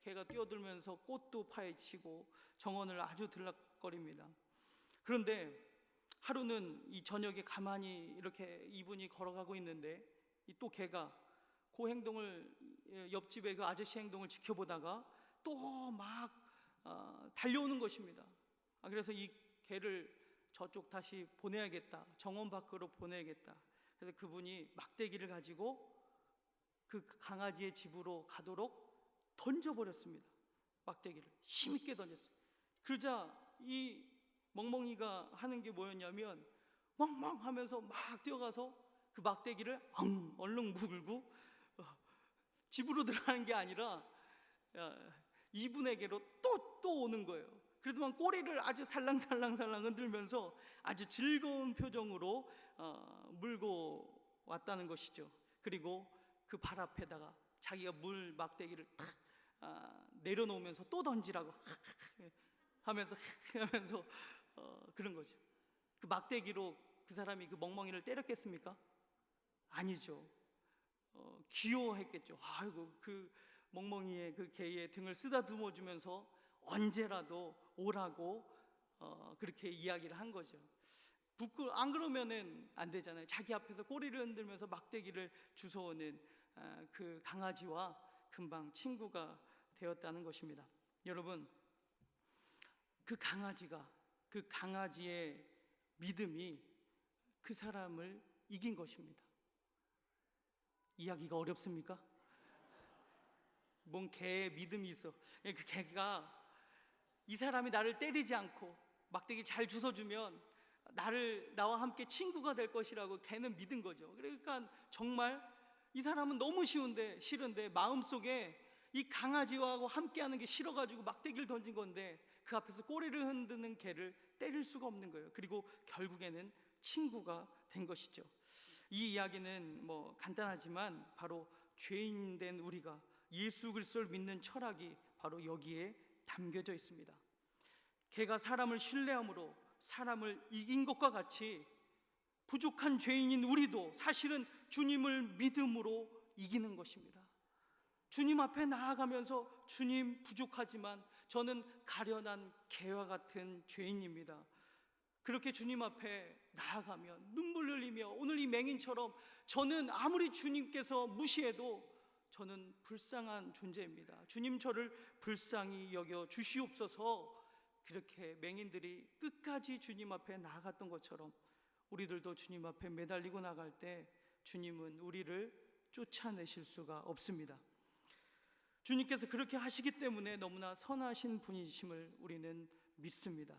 개가 뛰어들면서 꽃도 파헤치고 정원을 아주 들락거립니다. 그런데 하루는 이 저녁에 가만히 이렇게 이분이 걸어가고 있는데 또 개가 그 행동을 옆집의 그 아저씨 행동을 지켜보다가 또 막 달려오는 것입니다. 그래서 이 개를 저쪽 다시 보내야겠다, 정원 밖으로 보내야겠다. 그래서 그분이 막대기를 가지고 그 강아지의 집으로 가도록 던져버렸습니다. 막대기를 힘있게 던졌어요. 그러자 이 멍멍이가 하는 게 뭐였냐면 멍멍 하면서 막 뛰어가서 그 막대기를 얼른 물고 집으로 들어가는 게 아니라 이분에게로 또 오는 거예요. 그래도만 꼬리를 아주 살랑살랑 흔들면서 아주 즐거운 표정으로 물고 왔다는 것이죠. 그리고 그 발 앞에다가 자기가 물 막대기를 탁 내려놓으면서 또 던지라고 하면서 그런 거죠. 그 막대기로 그 사람이 그 멍멍이를 때렸겠습니까? 아니죠. 귀여워했겠죠. 아이고 그 멍멍이의 그 개의 등을 쓰다듬어 주면서 언제라도 오라고 그렇게 이야기를 한 거죠. 안 그러면은 안 되잖아요. 자기 앞에서 꼬리를 흔들면서 막대기를 주워오는 그 강아지와 금방 친구가 되었다는 것입니다. 여러분, 그 강아지의 믿음이 그 사람을 이긴 것입니다. 이야기가 어렵습니까? 뭔 개의 믿음이 있어. 그 개가 이 사람이 나를 때리지 않고 막대기 잘 주워주면 나와 함께 친구가 될 것이라고 걔는 믿은 거죠. 그러니까 정말 이 사람은 너무 싫은데 마음속에 이 강아지와 함께하는 게 싫어가지고 막대기를 던진 건데 그 앞에서 꼬리를 흔드는 개를 때릴 수가 없는 거예요. 그리고 결국에는 친구가 된 것이죠. 이 이야기는 간단하지만 바로 죄인 된 우리가 예수 그리스도를 믿는 철학이 바로 여기에 담겨져 있습니다. 개가 사람을 신뢰함으로 사람을 이긴 것과 같이 부족한 죄인인 우리도 사실은 주님을 믿음으로 이기는 것입니다. 주님 앞에 나아가면서 주님 부족하지만 저는 가련한 개와 같은 죄인입니다. 그렇게 주님 앞에 나아가면 눈물 흘리며 오늘 이 맹인처럼 저는 아무리 주님께서 무시해도 저는 불쌍한 존재입니다. 주님 저를 불쌍히 여겨 주시옵소서. 그렇게 맹인들이 끝까지 주님 앞에 나아갔던 것처럼 우리들도 주님 앞에 매달리고 나갈 때 주님은 우리를 쫓아내실 수가 없습니다. 주님께서 그렇게 하시기 때문에 너무나 선하신 분이심을 우리는 믿습니다.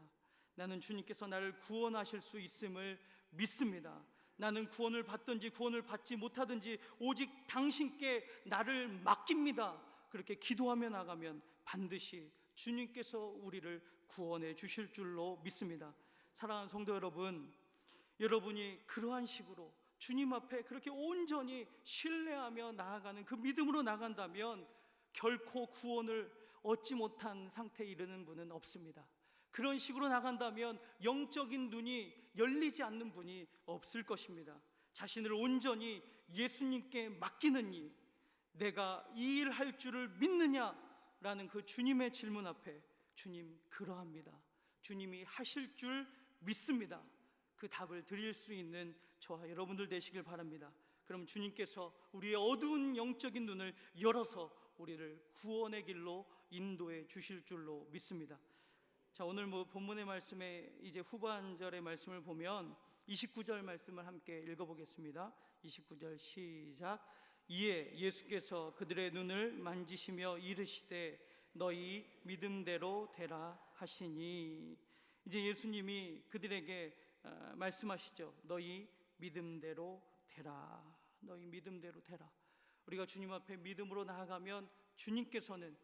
나는 주님께서 나를 구원하실 수 있음을 믿습니다. 나는 구원을 받든지 구원을 받지 못하든지 오직 당신께 나를 맡깁니다. 그렇게 기도하며 나가면 반드시 주님께서 우리를 구원해 주실 줄로 믿습니다. 사랑하는 성도 여러분, 여러분이 그러한 식으로 주님 앞에 그렇게 온전히 신뢰하며 나아가는 그 믿음으로 나간다면 결코 구원을 얻지 못한 상태에 이르는 분은 없습니다. 그런 식으로 나간다면 영적인 눈이 열리지 않는 분이 없을 것입니다. 자신을 온전히 예수님께 맡기는 이, 내가 이 일 할 줄을 믿느냐, 라는 그 주님의 질문 앞에 주님 그러합니다, 주님이 하실 줄 믿습니다, 그 답을 드릴 수 있는 저와 여러분들 되시길 바랍니다. 그럼 주님께서 우리의 어두운 영적인 눈을 열어서 우리를 구원의 길로 인도해 주실 줄로 믿습니다. 자, 오늘 본문의 말씀에 이제 후반절의 말씀을 보면 29절 말씀을 함께 읽어보겠습니다. 29절 시작. 이에 예수께서 그들의 눈을 만지시며 이르시되 너희 믿음대로 되라 하시니, 이제 예수님이 그들에게 말씀하시죠. 너희 믿음대로 되라, 너희 믿음대로 되라. 우리가 주님 앞에 믿음으로 나아가면 주님께서는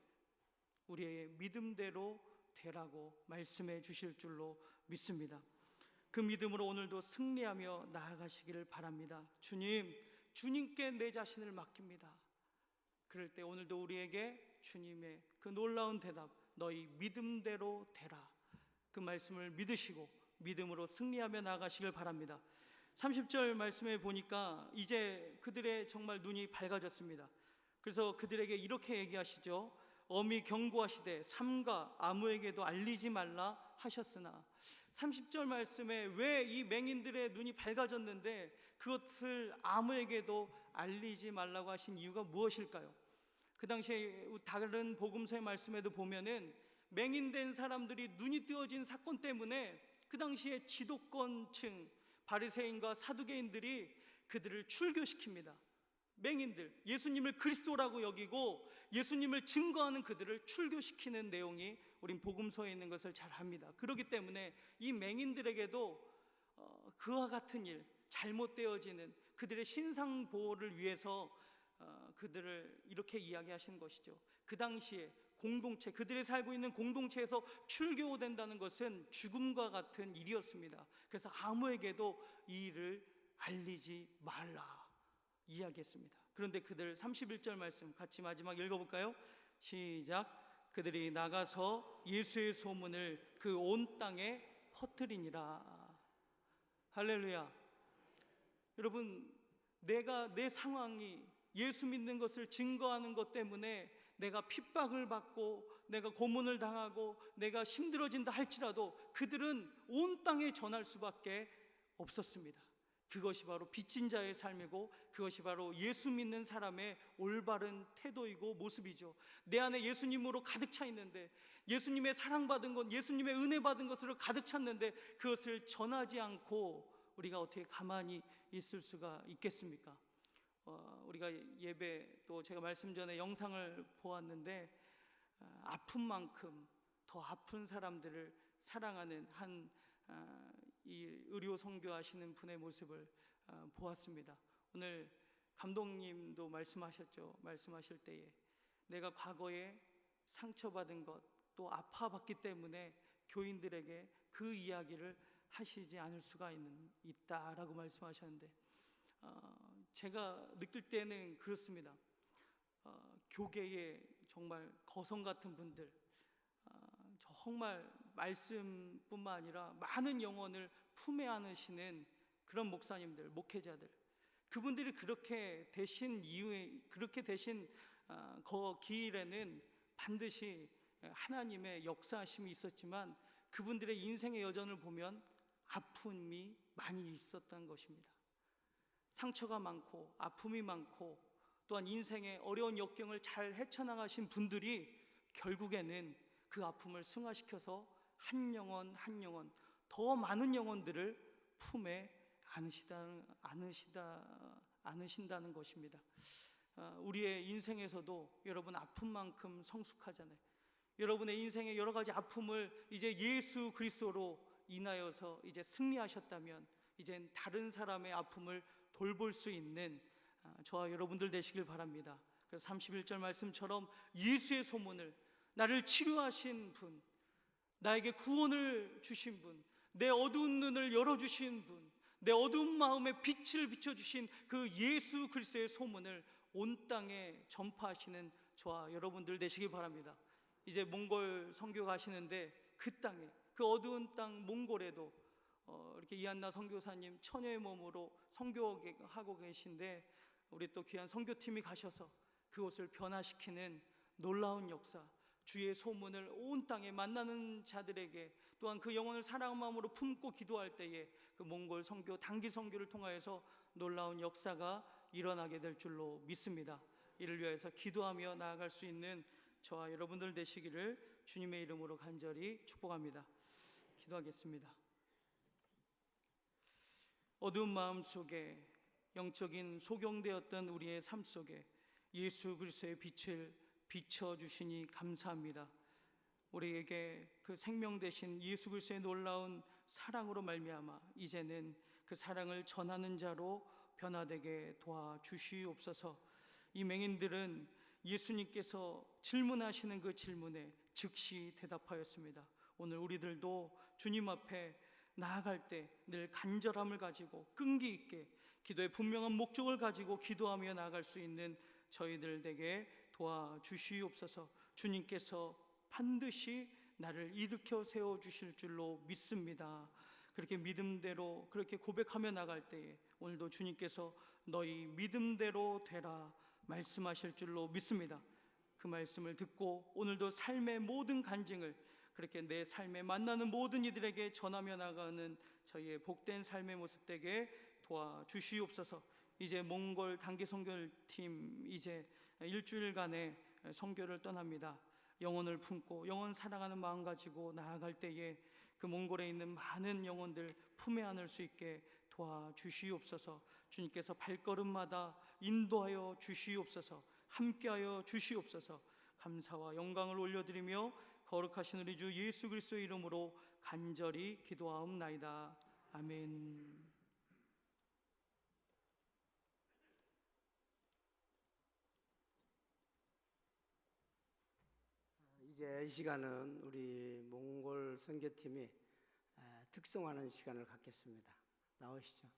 우리의 믿음대로 되라고 말씀해 주실 줄로 믿습니다. 그 믿음으로 오늘도 승리하며 나아가시기를 바랍니다. 주님께 내 자신을 맡깁니다. 그럴 때 오늘도 우리에게 주님의 그 놀라운 대답, 너희 믿음대로 되라, 그 말씀을 믿으시고 믿음으로 승리하며 나아가시길 바랍니다. 30절 말씀에 보니까 이제 그들의 정말 눈이 밝아졌습니다. 그래서 그들에게 이렇게 얘기하시죠. 엄히 경고하시되 삼가 아무에게도 알리지 말라 하셨으나, 30절 말씀에 왜 이 맹인들의 눈이 밝아졌는데 그것을 아무에게도 알리지 말라고 하신 이유가 무엇일까요? 그 당시에 다른 복음서의 말씀에도 보면은 맹인된 사람들이 눈이 뜨어진 사건 때문에 그 당시에 지도권층 바리새인과 사두개인들이 그들을 출교시킵니다. 맹인들, 예수님을 그리스도라고 여기고 예수님을 증거하는 그들을 출교시키는 내용이 우린 복음서에 있는 것을 잘 압니다. 그렇기 때문에 이 맹인들에게도 그와 같은 일, 잘못되어지는 그들의 신상 보호를 위해서 그들을 이렇게 이야기하신 것이죠. 그 당시에 공동체, 그들이 살고 있는 공동체에서 출교된다는 것은 죽음과 같은 일이었습니다. 그래서 아무에게도 이 일을 알리지 말라 이야기했습니다. 그런데 그들 31절 말씀 같이 마지막 읽어볼까요? 시작. 그들이 나가서 예수의 소문을 그 온 땅에 퍼뜨리니라. 할렐루야. 여러분, 내 상황이 예수 믿는 것을 증거하는 것 때문에 내가 핍박을 받고 내가 고문을 당하고 내가 힘들어진다 할지라도 그들은 온 땅에 전할 수밖에 없었습니다. 그것이 바로 빚진 자의 삶이고 그것이 바로 예수 믿는 사람의 올바른 태도이고 모습이죠. 내 안에 예수님으로 가득 차 있는데, 예수님의 사랑받은 것, 예수님의 은혜 받은 것으로 가득 찼는데 그것을 전하지 않고 우리가 어떻게 가만히 있을 수가 있겠습니까? 우리가 예배, 또 제가 말씀 전에 영상을 보았는데 아픈 만큼 더 아픈 사람들을 사랑하는 이 의료 선교하시는 분의 모습을 보았습니다. 오늘 감독님도 말씀하셨죠. 말씀하실 때에 내가 과거에 상처받은 것, 또 아파봤기 때문에 교인들에게 그 이야기를 하시지 않을 수가 있다라고 말씀하셨는데, 제가 느낄 때는 그렇습니다. 교계에 정말 거성 같은 분들, 정말 말씀뿐만 아니라 많은 영혼을 품에 안으시는 그런 목사님들, 목회자들, 그분들이 그렇게 되신 이유에, 그렇게 되신 그 길에는 반드시 하나님의 역사하심이 있었지만 그분들의 인생의 여정을 보면 아픔이 많이 있었던 것입니다. 상처가 많고 아픔이 많고 또한 인생의 어려운 역경을 잘 헤쳐나가신 분들이 결국에는 그 아픔을 승화시켜서 한 영혼 한 영혼, 더 많은 영혼들을 품에 안으신다는 것입니다. 우리의 인생에서도 여러분 아픈 만큼 성숙하잖아요. 여러분의 인생의 여러 가지 아픔을 이제 예수 그리스도로 인하여서 이제 승리하셨다면 이젠 다른 사람의 아픔을 돌볼 수 있는 저와 여러분들 되시길 바랍니다. 그래서 31절 말씀처럼 예수의 소문을, 나를 치료하신 분, 나에게 구원을 주신 분, 내 어두운 눈을 열어주신 분, 내 어두운 마음에 빛을 비춰주신 그 예수 그리스도의 소문을 온 땅에 전파하시는 저와 여러분들 되시길 바랍니다. 이제 몽골 선교 가시는데 그 땅에, 그 어두운 땅 몽골에도 이렇게 이한나 선교사님 처녀의 몸으로 선교하고 계신데, 우리 또 귀한 선교팀이 가셔서 그곳을 변화시키는 놀라운 역사, 주의 소문을 온 땅에 만나는 자들에게, 또한 그 영혼을 사랑한 마음으로 품고 기도할 때에 그 몽골 선교, 단기 선교를 통하여서 놀라운 역사가 일어나게 될 줄로 믿습니다. 이를 위해서 기도하며 나아갈 수 있는 저와 여러분들 되시기를 주님의 이름으로 간절히 축복합니다. 기도하겠습니다. 어두운 마음 속에 영적인 소경되었던 우리의 삶 속에 예수 그리스도의 빛을 비춰주시니 감사합니다. 우리에게 그 생명 되신 예수 그리스도의 놀라운 사랑으로 말미암아 이제는 그 사랑을 전하는 자로 변화되게 도와주시옵소서. 이 맹인들은 예수님께서 질문하시는 그 질문에 즉시 대답하였습니다. 오늘 우리들도 주님 앞에 나아갈 때 늘 간절함을 가지고 끈기 있게 기도의 분명한 목적을 가지고 기도하며 나아갈 수 있는 저희들 되게 도와주시옵소서. 주님께서 반드시 나를 일으켜 세워주실 줄로 믿습니다. 그렇게 믿음대로 그렇게 고백하며 나갈 때에 오늘도 주님께서 너희 믿음대로 되라 말씀하실 줄로 믿습니다. 그 말씀을 듣고 오늘도 삶의 모든 간증을 그렇게 내 삶에 만나는 모든 이들에게 전하며 나가는 저희의 복된 삶의 모습 되게 도와주시옵소서. 이제 몽골 단기 선교팀 이제 일주일간의 선교를 떠납니다. 영혼을 품고 영혼 사랑하는 마음 가지고 나아갈 때에 그 몽골에 있는 많은 영혼들 품에 안을 수 있게 도와주시옵소서. 주님께서 발걸음마다 인도하여 주시옵소서. 함께하여 주시옵소서. 감사와 영광을 올려드리며 거룩하신 우리 주 예수 그리스도의 이름으로 간절히 기도하옵나이다. 아멘. 이제 이 시간은 우리 몽골 선교팀이 특송하는 시간을 갖겠습니다. 나오시죠.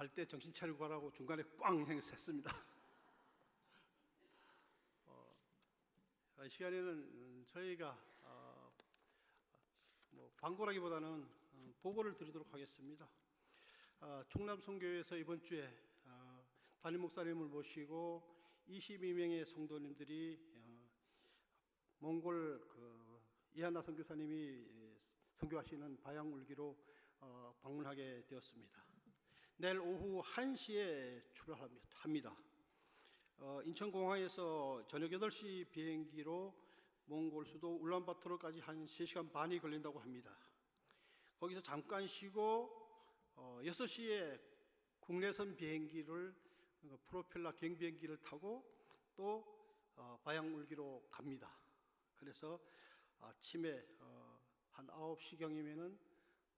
갈 때 정신 차리고 가라고 중간에 꽝 행세했습니다. 이 시간에는 저희가 광고라기보다는 보고를 드리도록 하겠습니다. 충남선교회에서 이번 주에 담임 목사님을 모시고 22명의 성도님들이 몽골 이한나 선교사님이 선교하시는 바양울기로 방문하게 되었습니다. 내일 오후 1시에 출발합니다. 인천공항에서 저녁 8시 비행기로 몽골 수도 울란바토르까지 한 3시간 반이 걸린다고 합니다. 거기서 잠깐 쉬고 6시에 국내선 비행기를 프로펠러 경비행기를 타고 또 바양울기로 갑니다. 그래서 아침에 한 9시경이면은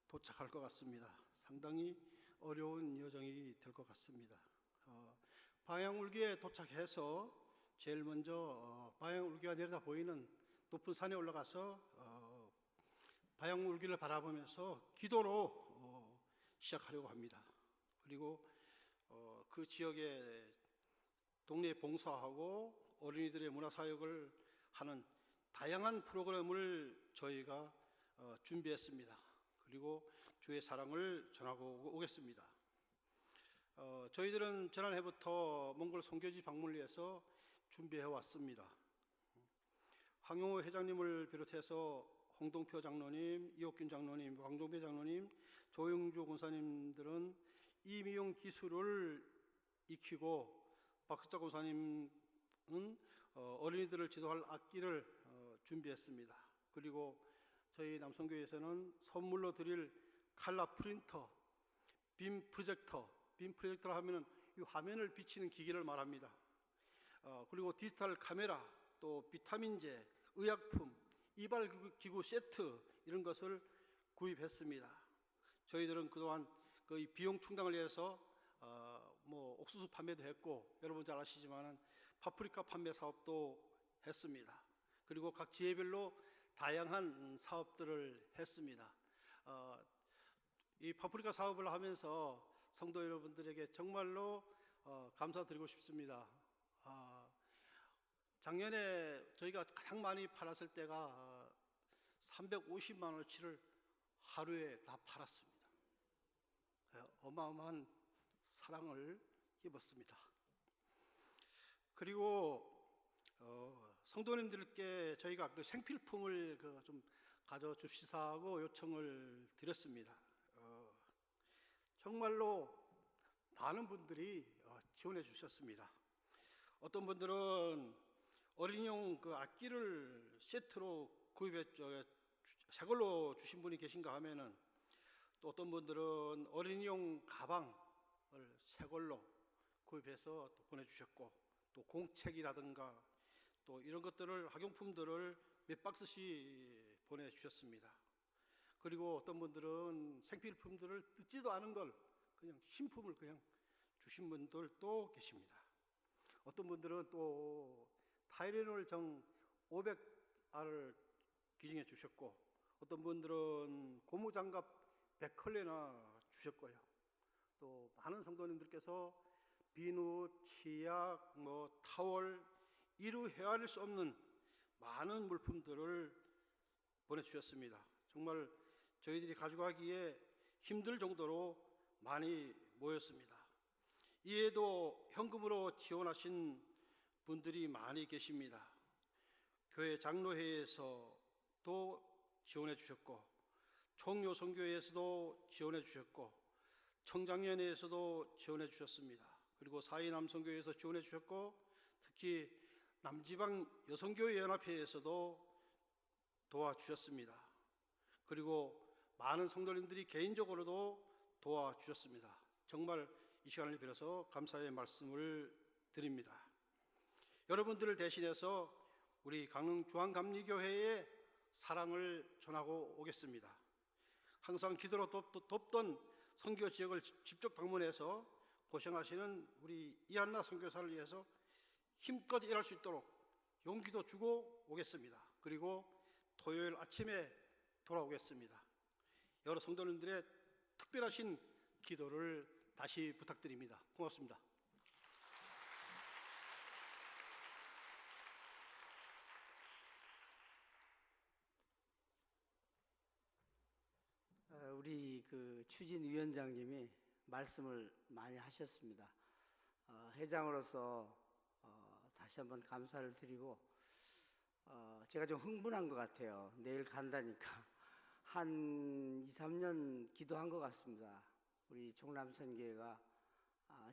도착할 것 같습니다. 상당히 어려운 여정이 될 것 같습니다. 바양울기에 도착해서 제일 먼저 바양울기가 내려다 보이는 높은 산에 올라가서 바양울기를 바라보면서 기도로 시작하려고 합니다. 그리고 그 지역의 동네 봉사하고 어린이들의 문화사역을 하는 다양한 프로그램을 저희가 준비했습니다. 그리고 주의 사랑을 전하고 오겠습니다. 저희들은 지난해부터 몽골 선교지 방문을 위해서 준비해 왔습니다. 황용호 회장님을 비롯해서 홍동표 장로님, 이옥균 장로님, 왕종배 장로님, 조영조 권사님들은 이미용 기술을 익히고 박석자 권사님은 어린이들을 지도할 악기를 준비했습니다. 그리고 저희 남성교회에서는 선물로 드릴 칼라 프린터, 빔 프로젝터라 하면은 이 화면을 비치는 기기를 말합니다. 그리고 디지털 카메라, 또 비타민제, 의약품, 이발기구 세트 이런 것을 구입했습니다. 저희들은 그동안 그 비용 충당을 위해서 옥수수 판매도 했고 여러분 잘 아시지만은 파프리카 판매 사업도 했습니다. 그리고 각 지혜별로 다양한 사업들을 했습니다. 이 파프리카 사업을 하면서 성도 여러분들에게 정말로 감사드리고 싶습니다. 작년에 저희가 가장 많이 팔았을 때가 350만 원어치를 하루에 다 팔았습니다. 어마어마한 사랑을 입었습니다. 그리고 성도님들께 저희가 그 생필품을 좀 가져줍시사 하고 요청을 드렸습니다. 정말로 많은 분들이 지원해 주셨습니다. 어떤 분들은 어린이용 그 악기를 세트로 구입해 새 걸로 주신 분이 계신가 하면은 또 어떤 분들은 어린이용 가방을 새 걸로 구입해서 또 보내주셨고 또 공책이라든가 또 이런 것들을 학용품들을 몇 박스씩 보내주셨습니다. 그리고 어떤 분들은 생필품들을 뜯지도 않은 걸 그냥 신품을 그냥 주신 분들도 계십니다. 어떤 분들은 또 타이레놀 정 500알을 기증해 주셨고 어떤 분들은 고무장갑 100컬레나 주셨고요. 또 많은 성도님들께서 비누, 치약, 타월, 이루 헤아릴 수 없는 많은 물품들을 보내주셨습니다. 정말 저희들이 가져가기에 힘들 정도로 많이 모였습니다. 이에도 현금으로 지원하신 분들이 많이 계십니다. 교회 장로회에서도 지원해 주셨고 총요성교회에서도 지원해 주셨고 청장년회에서도 지원해 주셨습니다. 그리고 사이남성교회에서 지원해 주셨고 특히 남지방 여성교회 연합회에서도 도와주셨습니다. 그리고 많은 성도님들이 개인적으로도 도와주셨습니다. 정말 이 시간을 빌어서 감사의 말씀을 드립니다. 여러분들을 대신해서 우리 강릉 중앙감리교회의 사랑을 전하고 오겠습니다. 항상 기도로 돕던 선교 지역을 직접 방문해서 고생하시는 우리 이한나 선교사를 위해서 힘껏 일할 수 있도록 용기도 주고 오겠습니다. 그리고 토요일 아침에 돌아오겠습니다. 여러 성도님들의 특별하신 기도를 다시 부탁드립니다. 고맙습니다. 우리 그 추진위원장님이 말씀을 많이 하셨습니다. 회장으로서 다시 한번 감사를 드리고 제가 좀 흥분한 것 같아요. 내일 간다니까 한 2, 3년 기도한 것 같습니다. 우리 종남선교회가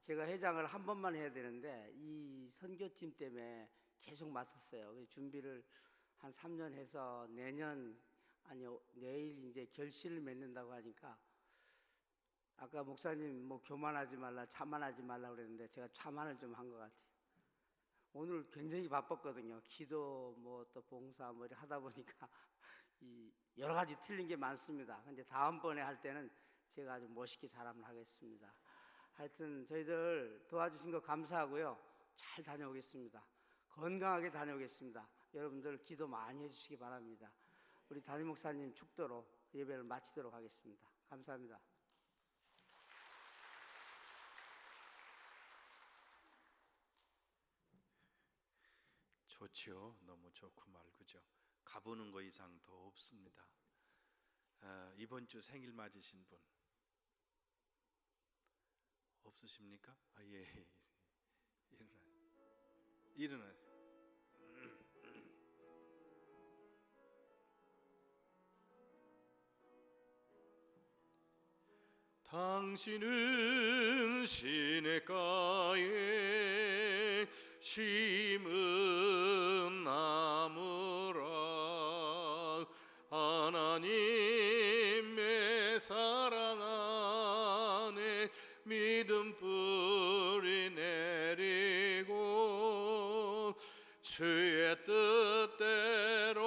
제가 회장을 한 번만 해야 되는데 이 선교팀 때문에 계속 맡았어요. 그래서 준비를 한 3년 해서 내일 이제 결실을 맺는다고 하니까 아까 목사님 뭐 교만하지 말라, 자만하지 말라 그랬는데 제가 자만을 좀 한 것 같아요. 오늘 굉장히 바빴거든요. 기도 뭐 또 봉사 뭐 이렇게 하다 보니까 이 여러 가지 틀린 게 많습니다. 근데 다음번에 할 때는 제가 아주 멋있게 잘하면 하겠습니다. 하여튼 저희들 도와주신 거 감사하고요. 잘 다녀오겠습니다. 건강하게 다녀오겠습니다. 여러분들 기도 많이 해주시기 바랍니다. 우리 담임 목사님 축도로 예배를 마치도록 하겠습니다. 감사합니다. 좋지요. 너무 좋고 말고죠. 가보는 거 이상 더 없습니다. 이번 주 생일 맞으신 분 없으십니까? 예. 일어나요. 당신은 시냇가에 심은 나무라 하나님의 사랑 안에 믿음 뿌리 내리고 주의 뜻대로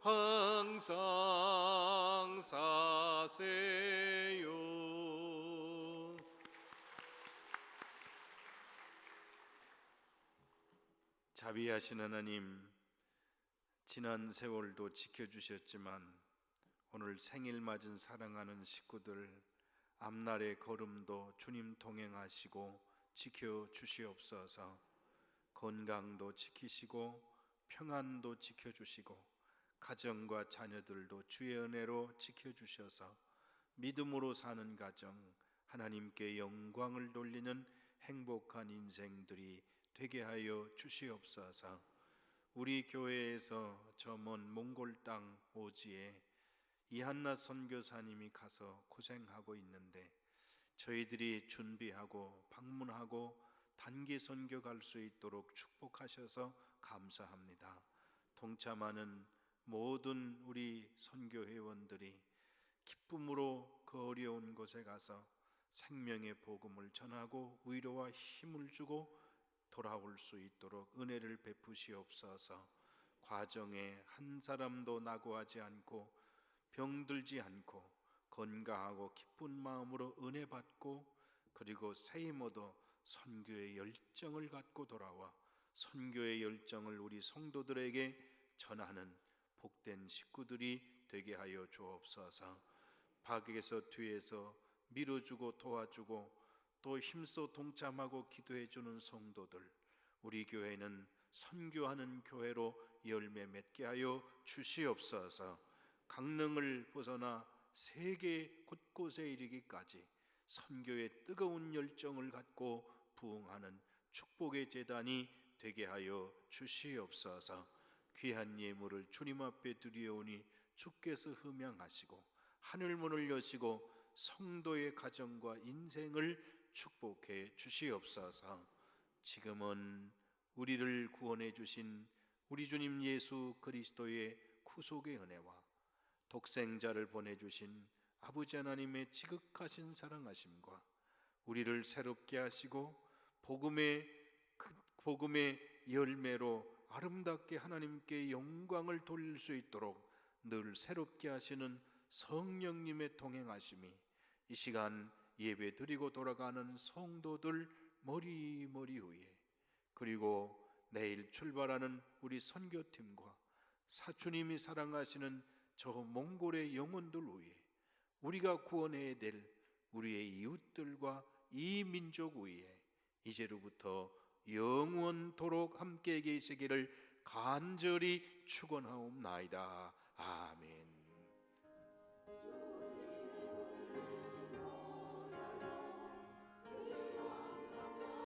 항상 사세요. 자비하신 하나님, 지난 세월도 지켜주셨지만 오늘 생일 맞은 사랑하는 식구들 앞날의 걸음도 주님 동행하시고 지켜주시옵소서. 건강도 지키시고 평안도 지켜주시고 가정과 자녀들도 주의 은혜로 지켜주셔서 믿음으로 사는 가정, 하나님께 영광을 돌리는 행복한 인생들이 되게 하여 주시옵소서. 우리 교회에서 저 먼 몽골 땅 오지에 이한나 선교사님이 가서 고생하고 있는데 저희들이 준비하고 방문하고 단기 선교 갈 수 있도록 축복하셔서 감사합니다. 동참하는 모든 우리 선교 회원들이 기쁨으로 그 어려운 곳에 가서 생명의 복음을 전하고 위로와 힘을 주고 돌아올 수 있도록 은혜를 베푸시옵소서. 과정에 한 사람도 낙오하지 않고 병들지 않고 건강하고 기쁜 마음으로 은혜 받고 그리고 새임 얻어 선교의 열정을 갖고 돌아와 선교의 열정을 우리 성도들에게 전하는 복된 식구들이 되게 하여 주옵소서. 밖에서 뒤에서 밀어주고 도와주고 또 힘써 동참하고 기도해주는 성도들, 우리 교회는 선교하는 교회로 열매 맺게 하여 주시옵소서. 강릉을 벗어나 세계 곳곳에 이르기까지 선교의 뜨거운 열정을 갖고 부흥하는 축복의 제단이 되게 하여 주시옵소서. 귀한 예물을 주님 앞에 드리오니 주께서 흠양하시고 하늘문을 여시고 성도의 가정과 인생을 축복해 주시옵소서. 지금은 우리를 구원해 주신 우리 주님 예수 그리스도의 구속의 은혜와 독생자를 보내주신 아버지 하나님의 지극하신 사랑하심과 우리를 새롭게 하시고 복음의 열매로 아름답게 하나님께 영광을 돌릴 수 있도록 늘 새롭게 하시는 성령님의 동행하심이 이 시간 예배 드리고 돌아가는 성도들 머리 위에 그리고 내일 출발하는 우리 선교팀과 사주님이 사랑하시는 저 몽골의 영혼들 위에 우리가 구원해야 될 우리의 이웃들과 이 민족 위에 이제로부터 영원토록 함께 계시기를 간절히 축원하옵나이다. 아멘.